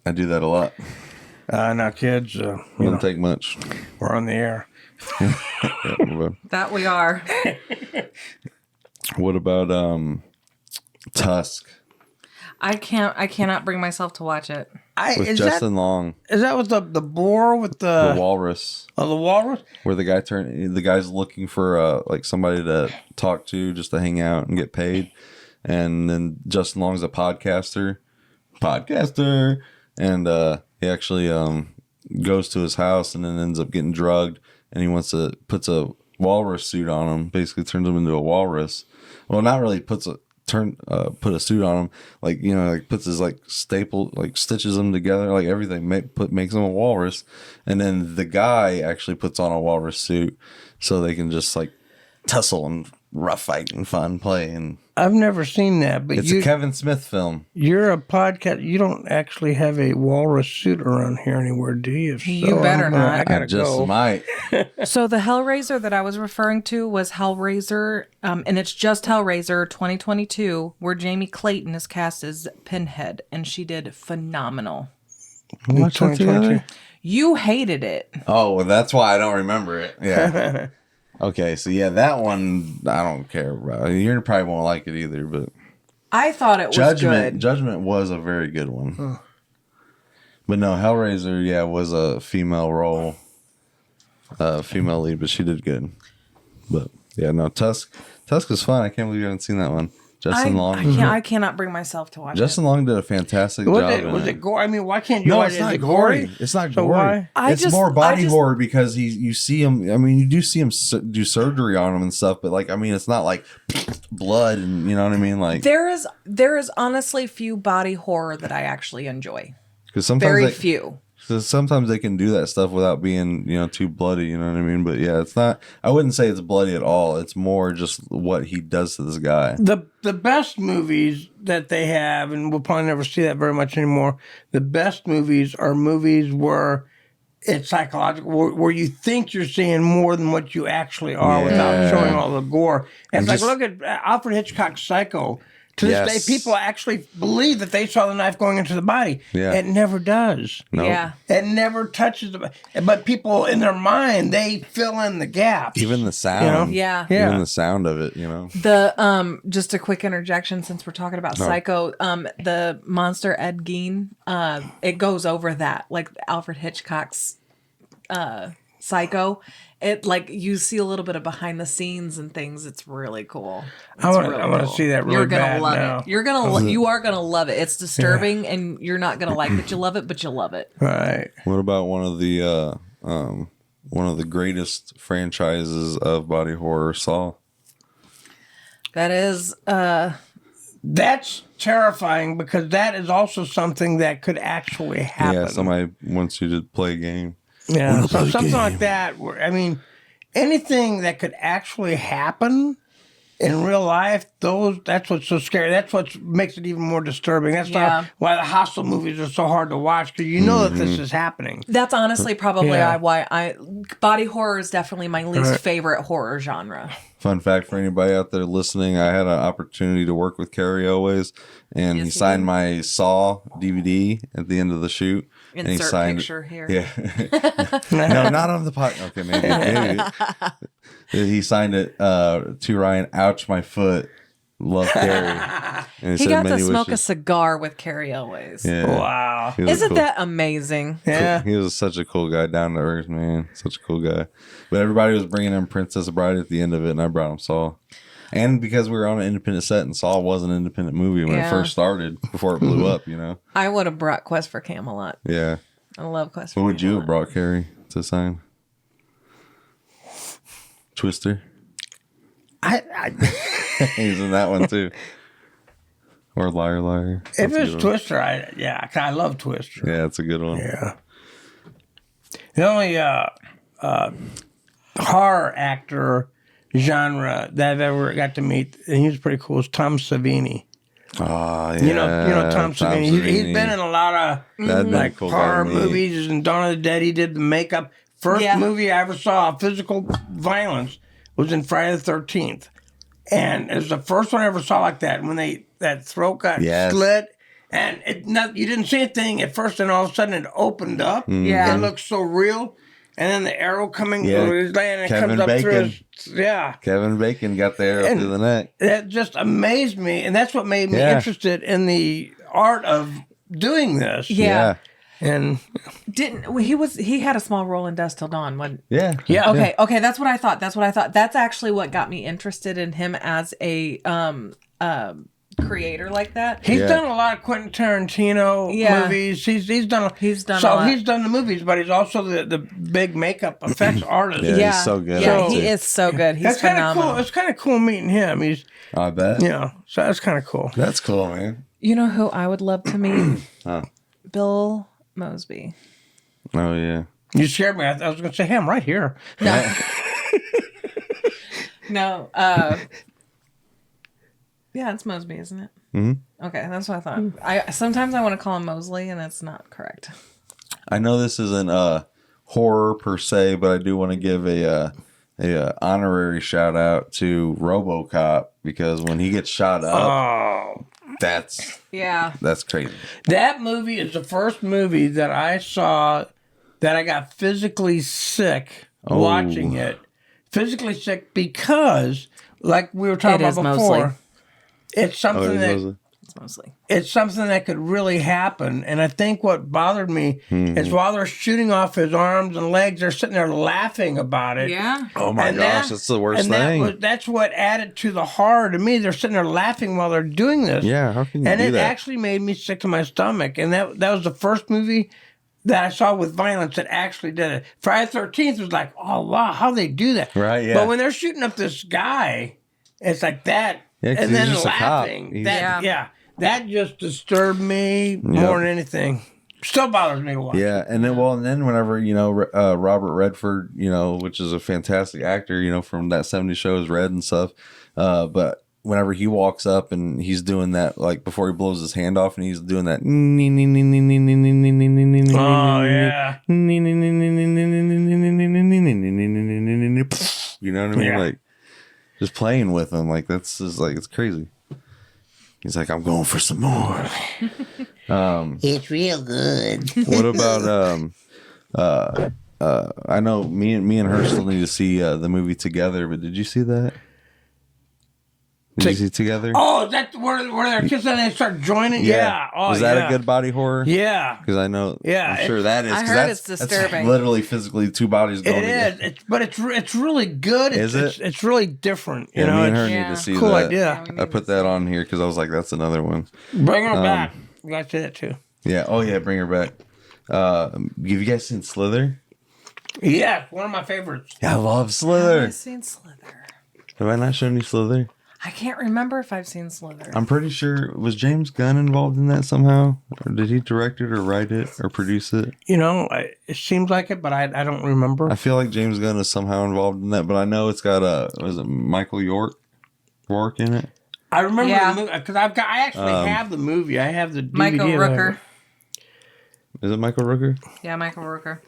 I do that a lot. Now, kids, Wouldn't take much. we're on the air. Yeah, but That we are. what about Tusk I cannot bring myself to watch it. with Is Justin Long, that with the boar with the walrus? the walrus? Where the guy's looking for like somebody to talk to, just to hang out and get paid, and then Justin Long's a podcaster, and he actually goes to his house and then ends up getting drugged, and he puts a walrus suit on him, basically turns him into a walrus. Well, not really put a suit on him, like, you know, like puts his like staple, like stitches them together, like everything, makes him a walrus, and then the guy actually puts on a walrus suit so they can just like tussle and rough fight and fun play. And I've never seen that, but it's a Kevin Smith film. you're a podcast. You don't actually have a walrus suit around here anywhere, do you? If You better not. I gotta Just go. might. So the Hellraiser that I was referring to was Hellraiser, and it's just Hellraiser 2022, where Jamie Clayton is cast as Pinhead, and she did phenomenal. Watch that together? You hated it. Oh, well, that's why I don't remember it. Yeah. Okay, so yeah, that one I don't care about. You probably won't like it either, but I thought it was good. Judgment was a very good one. But no, Hellraiser, yeah, was a female role, female lead, but she did good. But yeah, no, Tusk is fun. I can't believe you haven't seen that one. Justin Long. I cannot bring myself to watch Justin it. Long did a fantastic job. Was it gore? I mean, why can't you No, watch it's it? not Is it gory. It's not So gory. why? It's more body horror because you see him. I mean, you do see him do surgery on him and stuff, but like, I mean, it's not like blood and you know what I mean. Like There is honestly few body horror that I actually enjoy. because sometimes Very few. So sometimes they can do that stuff without being, too bloody, you know what I mean? But yeah, it's not, I wouldn't say it's bloody at all. It's more just what he does to this guy. The best movies that they have, and we'll probably never see that very much anymore, the best movies are movies where it's psychological, where you think you're seeing more than what you actually are without showing all the gore. And it's like, look at Alfred Hitchcock's Psycho. To this day, people actually believe that they saw the knife going into the body. Yeah. It never does. Nope. Yeah. It never touches the body. But people, in their mind, they fill in the gaps. Even the sound. Yeah. Even the sound of it, The just a quick interjection since we're talking about Psycho, the monster Ed Gein, it goes over that, like Alfred Hitchcock's Psycho. It like you see a little bit of behind the scenes and things. It's really cool. I want to see that really You're gonna bad love now. it. You are gonna love it. It's disturbing and you're not gonna like that you love it, but you love it. Right. What about one of the greatest franchises of body horror, Saw? That is That's terrifying because that is also something that could actually happen. Yeah, somebody wants you to play a game. Yeah, so something like that. Where, I mean, anything that could actually happen in real life, that's what's so scary. That's what makes it even more disturbing. That's why the Hostel movies are so hard to watch because you know that this is happening. That's honestly probably why body horror is definitely my least favorite horror genre. Fun fact for anybody out there listening, I had an opportunity to work with Carrie Always, and he signed my Saw DVD at the end of the shoot. Insert and he signed picture here. Yeah. No, not on the podcast. Okay, maybe. He signed it to Ryan, ouch my foot. Love Carrie. And He said got to many smoke a wishes. cigar with Carrie Always. Yeah. Wow. He was Isn't cool- that amazing? Yeah. He was such a cool guy, down to earth, man. Such a cool guy. But everybody was bringing him Princess Bride at the end of it, and I brought him Saw. And because we were on an independent set, and Saw was an independent movie when it first started, before it blew up, I would have brought Quest for Camelot. Yeah. I love Quest for What Camelot. would you have brought Carrie to sign? Twister? He's in that one too. Or Liar Liar. If That's a it's good one. Twister, I love Twister. Yeah, it's a good one. Yeah. The only horror actor genre that I've ever got to meet, and he was pretty cool, is Tom Savini. Oh, yeah. You know Tom Savini. He's been in a lot of That'd be a like cool guy horror to meet. movies, and Dawn of the Dead. He did the makeup. First movie I ever saw of physical violence was in Friday the 13th. And it was the first one I ever saw like that, when that throat got slit. And you didn't see a thing at first, and all of a sudden it opened up. Yeah. It looked so real. And then the arrow coming through his leg, and it Kevin comes up through Bacon. his... Kevin Bacon got the arrow through the neck. That just amazed me, and that's what made me interested in the art of doing this. Yeah. And He had a small role in Dusk Till Dawn. Yeah. Okay, that's what I thought. That's actually what got me interested in him as a creator like that. he's done a lot of Quentin Tarantino movies. He's done the movies, but he's also the big makeup effects artist. Yeah, he's so good. Yeah, at it, he too. is so good. He's That's kind of phenomenal. cool. It's kind of cool meeting him. He's I bet. so that's kind of cool. That's cool, man. You know who I would love to meet? Huh. Bill Mosby. Oh, yeah. You scared me. I was going to say, hey, I'm right here. No. Yeah, it's Mosby, isn't it? Mm-hmm. Okay, that's what I thought. Sometimes I want to call him Mosley, and that's not correct. I know this isn't horror per se, but I do want to give a honorary shout out to RoboCop, because when he gets shot up, that's crazy. That movie is the first movie that I saw that I got physically sick watching it. Physically sick because, like we were talking about before, Mostly. it's something that mostly. it's something that could really happen. And I think what bothered me is while they're shooting off his arms and legs, they're sitting there laughing about it. Yeah. Oh my And gosh, that's the worst thing. That's what added to the horror to me. They're sitting there laughing while they're doing this. Yeah, how can you and do it that? actually made me sick to my stomach. And that was the first movie that I saw with violence that actually did it. Friday the 13th was like, oh, wow, how they do that. Right, yeah. But when they're shooting up this guy, it's like that. Yeah, 'cause and then he's just a cop. laughing. He's- That just disturbed me more than anything. Still bothers me to watch. Yeah, and then whenever Robert Redford, which is a fantastic actor, from that '70s shows Red and stuff, but whenever he walks up and he's doing that, like before he blows his hand off, and he's doing that. Oh yeah. You know what I mean? Yeah. Like just playing with him, like that's just like it's crazy. He's like, I'm going for some more. It's real good. What about I know me and her still need to see the movie Together, but did you see that? Did you see Together? Oh, that's where they're kissing and they start joining? Yeah. Oh, was that a good body horror? Yeah. Because I know, Yeah, I'm sure that is. I 'cause heard that's, it's disturbing. That's literally physically two bodies going It together. is. It's really good. Is it? It's really different. You Yeah, know, me and her it's need Yeah. to see cool that. idea. I put that on here because I was like, that's another one. Bring her back. You got to say that too. Yeah. Oh yeah, bring her back. Have you guys seen Slither? Yeah, one of my favorites. Yeah, I love I've Slither. seen Slither. Have I not shown you Slither? I can't remember if I've seen Slither. I'm pretty sure, was James Gunn involved in that somehow? Or did he direct it or write it or produce it? You know, it seems like it, but I don't remember. I feel like James Gunn is somehow involved in that, but I know it's got was it Michael Rourke in it? I remember Yeah. the movie because I actually have the movie. I have the DVD Michael of it. Rooker. Is it Michael Rooker? Yeah, Michael Rooker.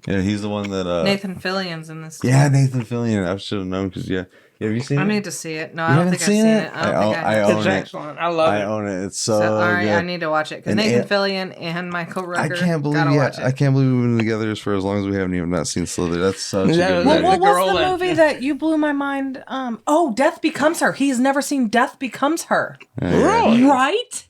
Yeah, he's the one that Nathan Fillion's in this. Yeah, Nathan Fillion. I should have known because have you seen I it? need to see it. No, You I don't haven't think I've seen it. I don't think I have. own It's it. excellent. I love I it. own it. It's so, So, all right, good. I need to watch it because And Nathan it- Fillion and Michael Rooker. I can't believe gotta watch it. I can't believe we've been together for as long as we haven't even not seen Slither. That's such a That good was- movie. What The girl was the that- movie that you blew my mind? Death Becomes Her. He's never seen Death Becomes Her. Really? Right?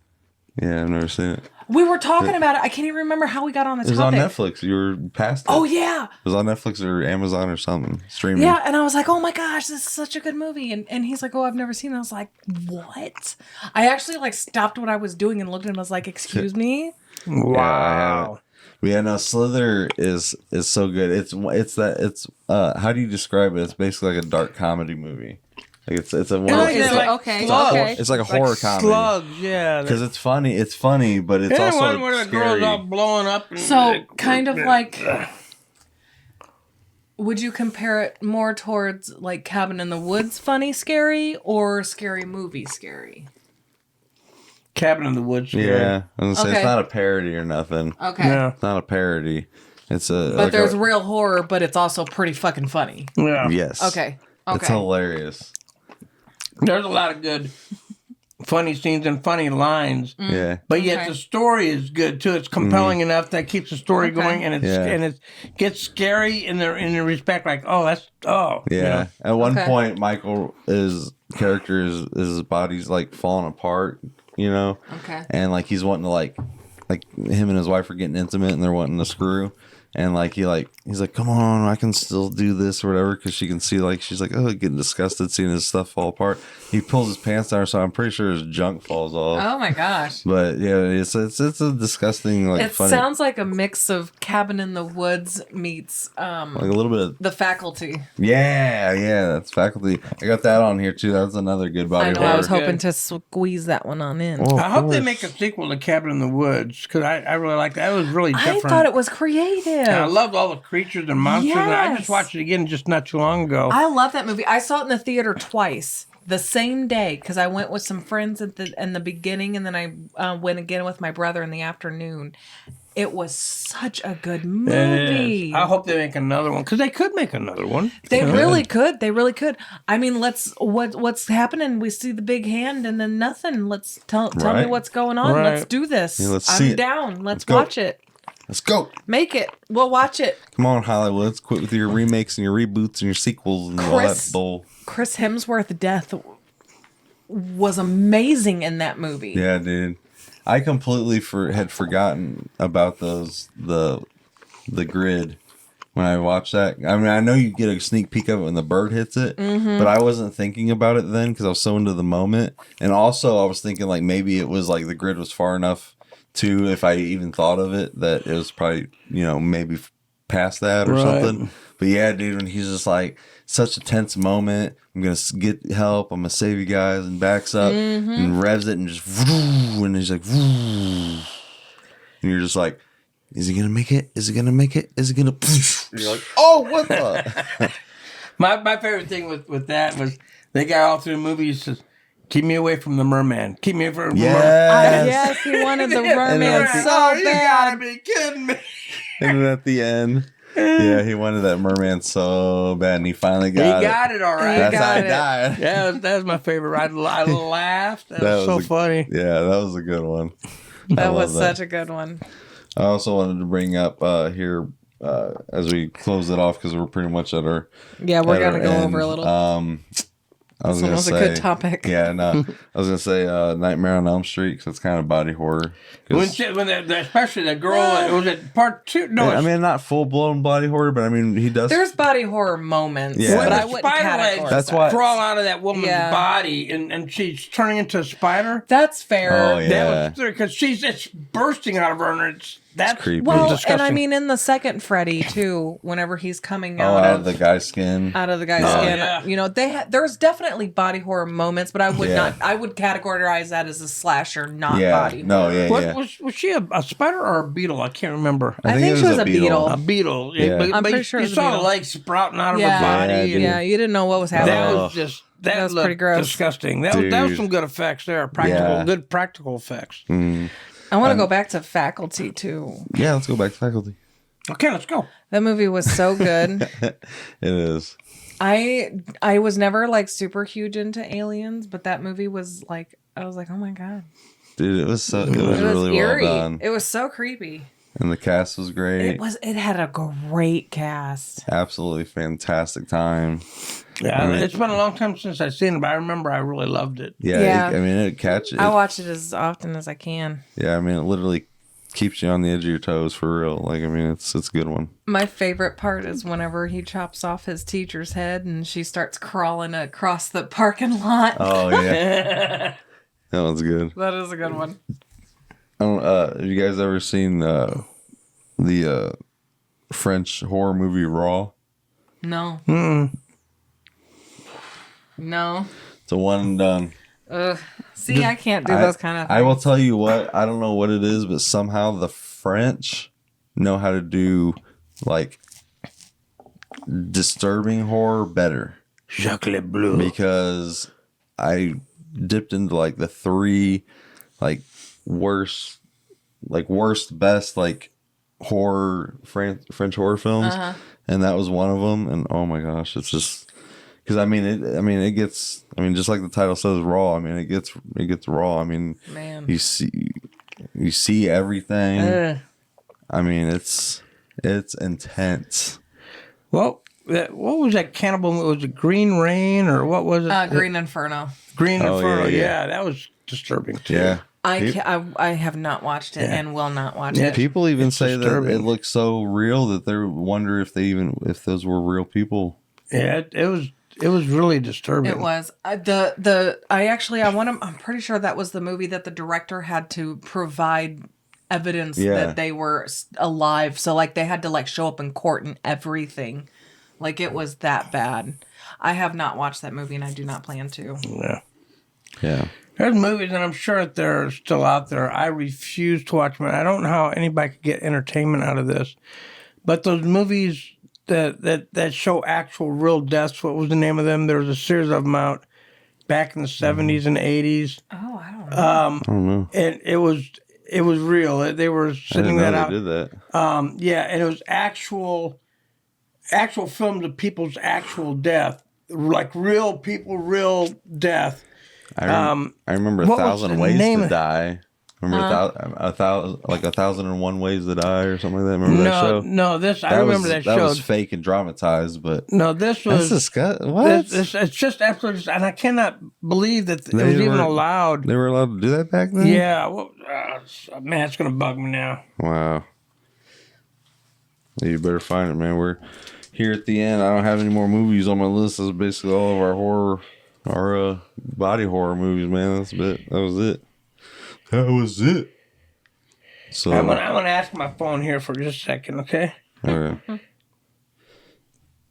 Yeah, I've never seen it. We were talking about it. I can't even remember how we got on the It was on topic. Netflix. You were past it. Oh, yeah. It was on Netflix or Amazon or something. Streaming. Yeah, and I was like, oh my gosh, this is such a good movie. And he's like, oh, I've never seen it. I was like, what? I actually stopped what I was doing and looked at him and was like, excuse me? Yeah, I have it. But yeah, no, Slither is so good. It's how do you describe it? It's basically like a dark comedy movie. Like it's a one. Oh, Like, is it's it? like Okay, slugs. okay. It's like a horror comedy Slugs, yeah. because it's funny. It's funny, but it's Isn't there also one where the scary. girl's all blowing up? And So, kind of like, would you compare it more towards like Cabin in the Woods funny scary or Scary Movie scary? Cabin in the Woods. Yeah, I was gonna say Okay. it's not a parody or nothing. Okay. Yeah. It's not a parody. It's a. But like there's a, real horror, but it's also pretty fucking funny. Yeah. yes. Okay. It's Okay. hilarious. There's a lot of good funny scenes and funny lines. Yeah. But yet Okay. the story is good too. It's compelling enough that keeps the story going, and Yeah. it gets scary in the respect like, Yeah. you know. At one Okay. point, Michael character his body's like falling apart, Okay. and like he's wanting to like him and his wife are getting intimate and they're wanting to screw. And he's like, come on, I can still do this or whatever, because she can see she's like, oh, getting disgusted seeing his stuff fall apart. He pulls his pants down, so I'm pretty sure his junk falls off. Oh my gosh. But yeah, it's a disgusting It funny, sounds like a mix of Cabin in the Woods meets like a little bit of The Faculty. yeah, that's Faculty. I got that on here too. That's another good body I know. horror. I was Good. hoping to squeeze that one on in. Oh, of I hope they course. make a sequel to Cabin in the Woods because I really like that. It was really I different. thought it was creative. And I loved all the creatures and monsters. And I Yes. just watched it again just not too long ago. I love that movie. I saw it in the theater twice the same day because I went with some friends in the beginning, and then I went again with my brother in the afternoon. It was such a good It movie. is. I hope they make another one because they could make another one. They really could. They really could. I mean, what's happening? We see the big hand and then nothing. Let's tell me Right. what's going on. Right. Let's do this. Yeah, let's see I'm it. down. Let's go. watch it. Let's go. Make it. We'll watch it. Come on, Hollywood. Let's quit with your remakes and your reboots and your sequels and all that Chris- bull. Chris Hemsworth death was amazing in that movie. Yeah, dude. I completely had forgotten about the grid when I watched that. I mean, I know you get a sneak peek of it when the bird hits it, but I wasn't thinking about it then because I was so into the moment. And also, I was thinking like maybe it was like the grid was far enough to, if I even thought of it, that it was probably, maybe past that or something. But yeah, dude, when he's just like, such a tense moment. I'm going to get help. I'm going to save you guys. And backs up and revs it and just, and he's like, and you're just like, is he going to make it? Is he going to make it? Is he going to? You're like, oh, what the? My favorite thing with that was they got all through the movie. He says, keep me away from the merman. Keep me away from the merman. Yes, he wanted the merman so bad. You gotta be kidding me. And then at the end, yeah, he wanted that merman so bad, and he finally got it. He got it all right. That's how he died. Yeah, that was my favorite. I laughed. That was so funny. Yeah, that was a good one. That was such a good one. I also wanted to bring up here as we close it off because we're pretty much at our we're gonna go over a little. I was gonna say, a good topic. Yeah, no, I was gonna say Nightmare on Elm Street because it's kind of body horror. Especially the girl, was it part 2? No, I mean not full blown body horror, but I mean he does. There's body horror moments, but I wouldn't categorize. That's why crawl out of that woman's body and she's turning into a spider. That's fair. Oh yeah, that was because it's bursting out of her and that's creepy. Well, disgusting. and I mean in the second Freddy too, whenever he's coming out of the guy's skin, skin, there's definitely body horror moments, but I would not. I would categorize that as a slasher, not body horror. No, yeah. Was she a spider or a beetle? I can't remember. I think she was a beetle. A beetle. Yeah. But, I'm pretty sure you saw the legs sprouting out of her body. Yeah, you didn't know what was happening. That was pretty gross. Disgusting. That was some good effects there. Good practical effects. Mm. I want to go back to Faculty too. Yeah, let's go back to Faculty. Okay, let's go. That movie was so good. It is. I was never like super huge into aliens, but that movie was like, I was like, oh my god, dude, it was really eerie. Well done. It was so creepy. And the cast was great. It had a great cast. Absolutely fantastic time. Yeah, it's been a long time since I've seen it, but I remember I really loved it. Yeah. It catches. I watch it as often as I can. Yeah, I mean, it literally keeps you on the edge of your toes for real. Like, I mean, it's a good one. My favorite part is whenever he chops off his teacher's head and she starts crawling across the parking lot. Oh yeah, that one's good. That is a good one. Have you guys ever seen the French horror movie Raw? No. No. It's a one and done. Ugh. See, I can't do those kind of things. I will tell you what, I don't know what it is, but somehow the French know how to do like disturbing horror better. Chocolat bleu. Because I dipped into like the 3 like worst, best like horror French horror films, and that was one of them. And oh my gosh, it's just because it gets just like the title says, raw. I mean, it gets raw. I mean, man, you see everything. I mean, it's intense. Well, what was that cannibal? Was it Green Rain or what was it? Green Inferno. Green Inferno. Yeah, that was disturbing too. Yeah. I have not watched it and will not watch it. People even say disturbing. That it looks so real that they wonder if those were real people. Yeah, it was really disturbing. It was. I'm pretty sure that was the movie that the director had to provide evidence that they were alive. So like they had to like show up in court and everything. Like it was that bad. I have not watched that movie and I do not plan to. Yeah. Yeah. There's movies, and I'm sure that they're still out there. I refuse to watch them. I don't know how anybody could get entertainment out of this. But those movies that show actual real deaths, what was the name of them? There was a series of them out back in the 70s and 80s. Oh, I don't know. I don't know. And it was real. They were sending that out. They did that. Yeah, and it was actual films of people's actual death. Like real people, real death. I remember 1,000 Ways to Die. Remember like 1,001 Ways to Die or something like that? Remember that show? No, I remember that show. That was fake and dramatized, but no, this was disgusting. What? It's just absolutely, and I cannot believe that it was even allowed. They were allowed to do that back then? Yeah, well, man, it's gonna bug me now. Wow. You better find it, man. We're here at the end. I don't have any more movies on my list. That's basically all of our body horror movies, man. That was it. That was it. So I'm gonna ask my phone here for just a second, okay? All right.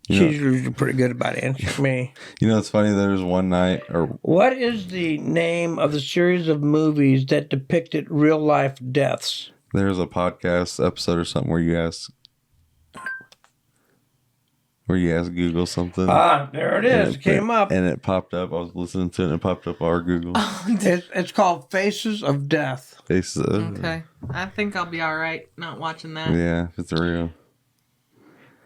She's usually pretty good about answering me. You know, it's funny. There was one night, what is the name of the series of movies that depicted real life deaths? There's a podcast episode or something where you ask Google something. There it is. It came up. And it popped up. I was listening to it and it popped up our Google. It's called Faces of Death. Faces of Okay. I think I'll be all right not watching that. Yeah, if it's real.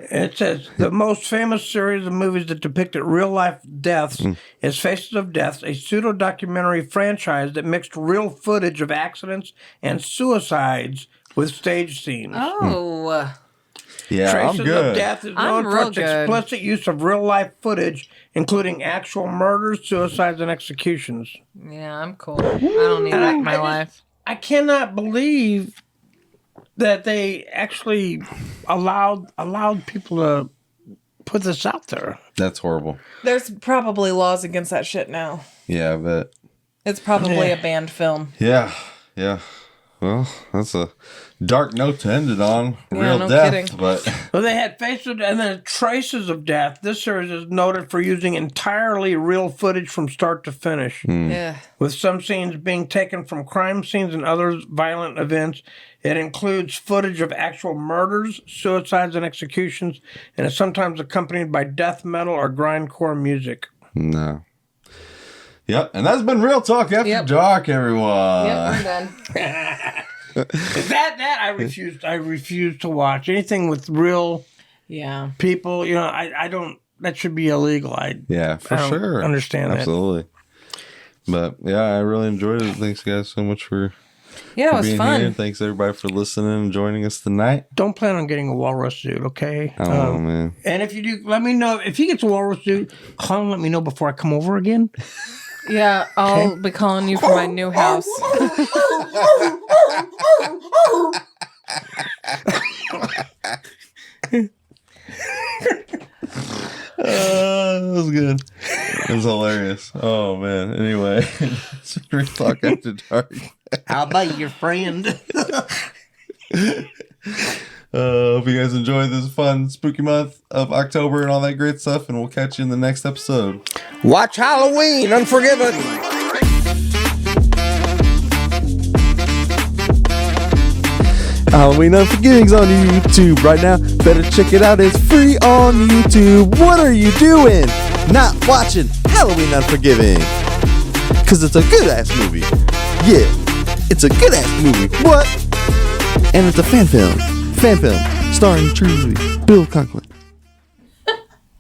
It says the most famous series of movies that depicted real life deaths is Faces of Death, a pseudo documentary franchise that mixed real footage of accidents and suicides with stage scenes. Oh. Yeah, Traces I'm good. of Death is known for its explicit use of real life footage, including actual murders, suicides, and executions. Yeah, I'm cool. I don't need that in my life. I cannot believe that they actually allowed people to put this out there. That's horrible. There's probably laws against that shit now. Yeah, I bet. It's probably a banned film. Yeah. Well, that's a dark note to end it on. Yeah, Real no death, kidding. but Well, they had Faces and then Traces of Death. This series is noted for using entirely real footage from start to finish, Yeah. with some scenes being taken from crime scenes and others violent events. It includes footage of actual murders, suicides, and executions, and is sometimes accompanied by death metal or grindcore music. no. Yep, and that's been Real Talk After Dark, everyone. Yep, I'm done. That I refuse to watch anything with real people. You know, I don't. That should be illegal. Yeah, for sure. Understand that. Absolutely. But yeah, I really enjoyed it. Thanks, guys, so much for Yeah, it was being fun. here. Thanks everybody for listening and joining us tonight. Don't plan on getting a walrus suit, okay? Oh man. And if you do, let me know. If he gets a walrus suit, call and let me know before I come over again. Yeah, I'll be calling you for my new house. That was good. It was hilarious. Oh man. Anyway, it's Real Talk After Dark. How about your friend? Hope you guys enjoyed this fun spooky month of October and all that great stuff, and we'll catch you in the next episode. Watch Halloween Unforgiven. Halloween Unforgiving's on YouTube right now. Better check it out. It's free on YouTube. What are you doing? Not watching Halloween Unforgiving. Because it's a good-ass movie. Yeah, it's a good-ass movie. What? And it's a fan film. Starring truly Bill Conklin.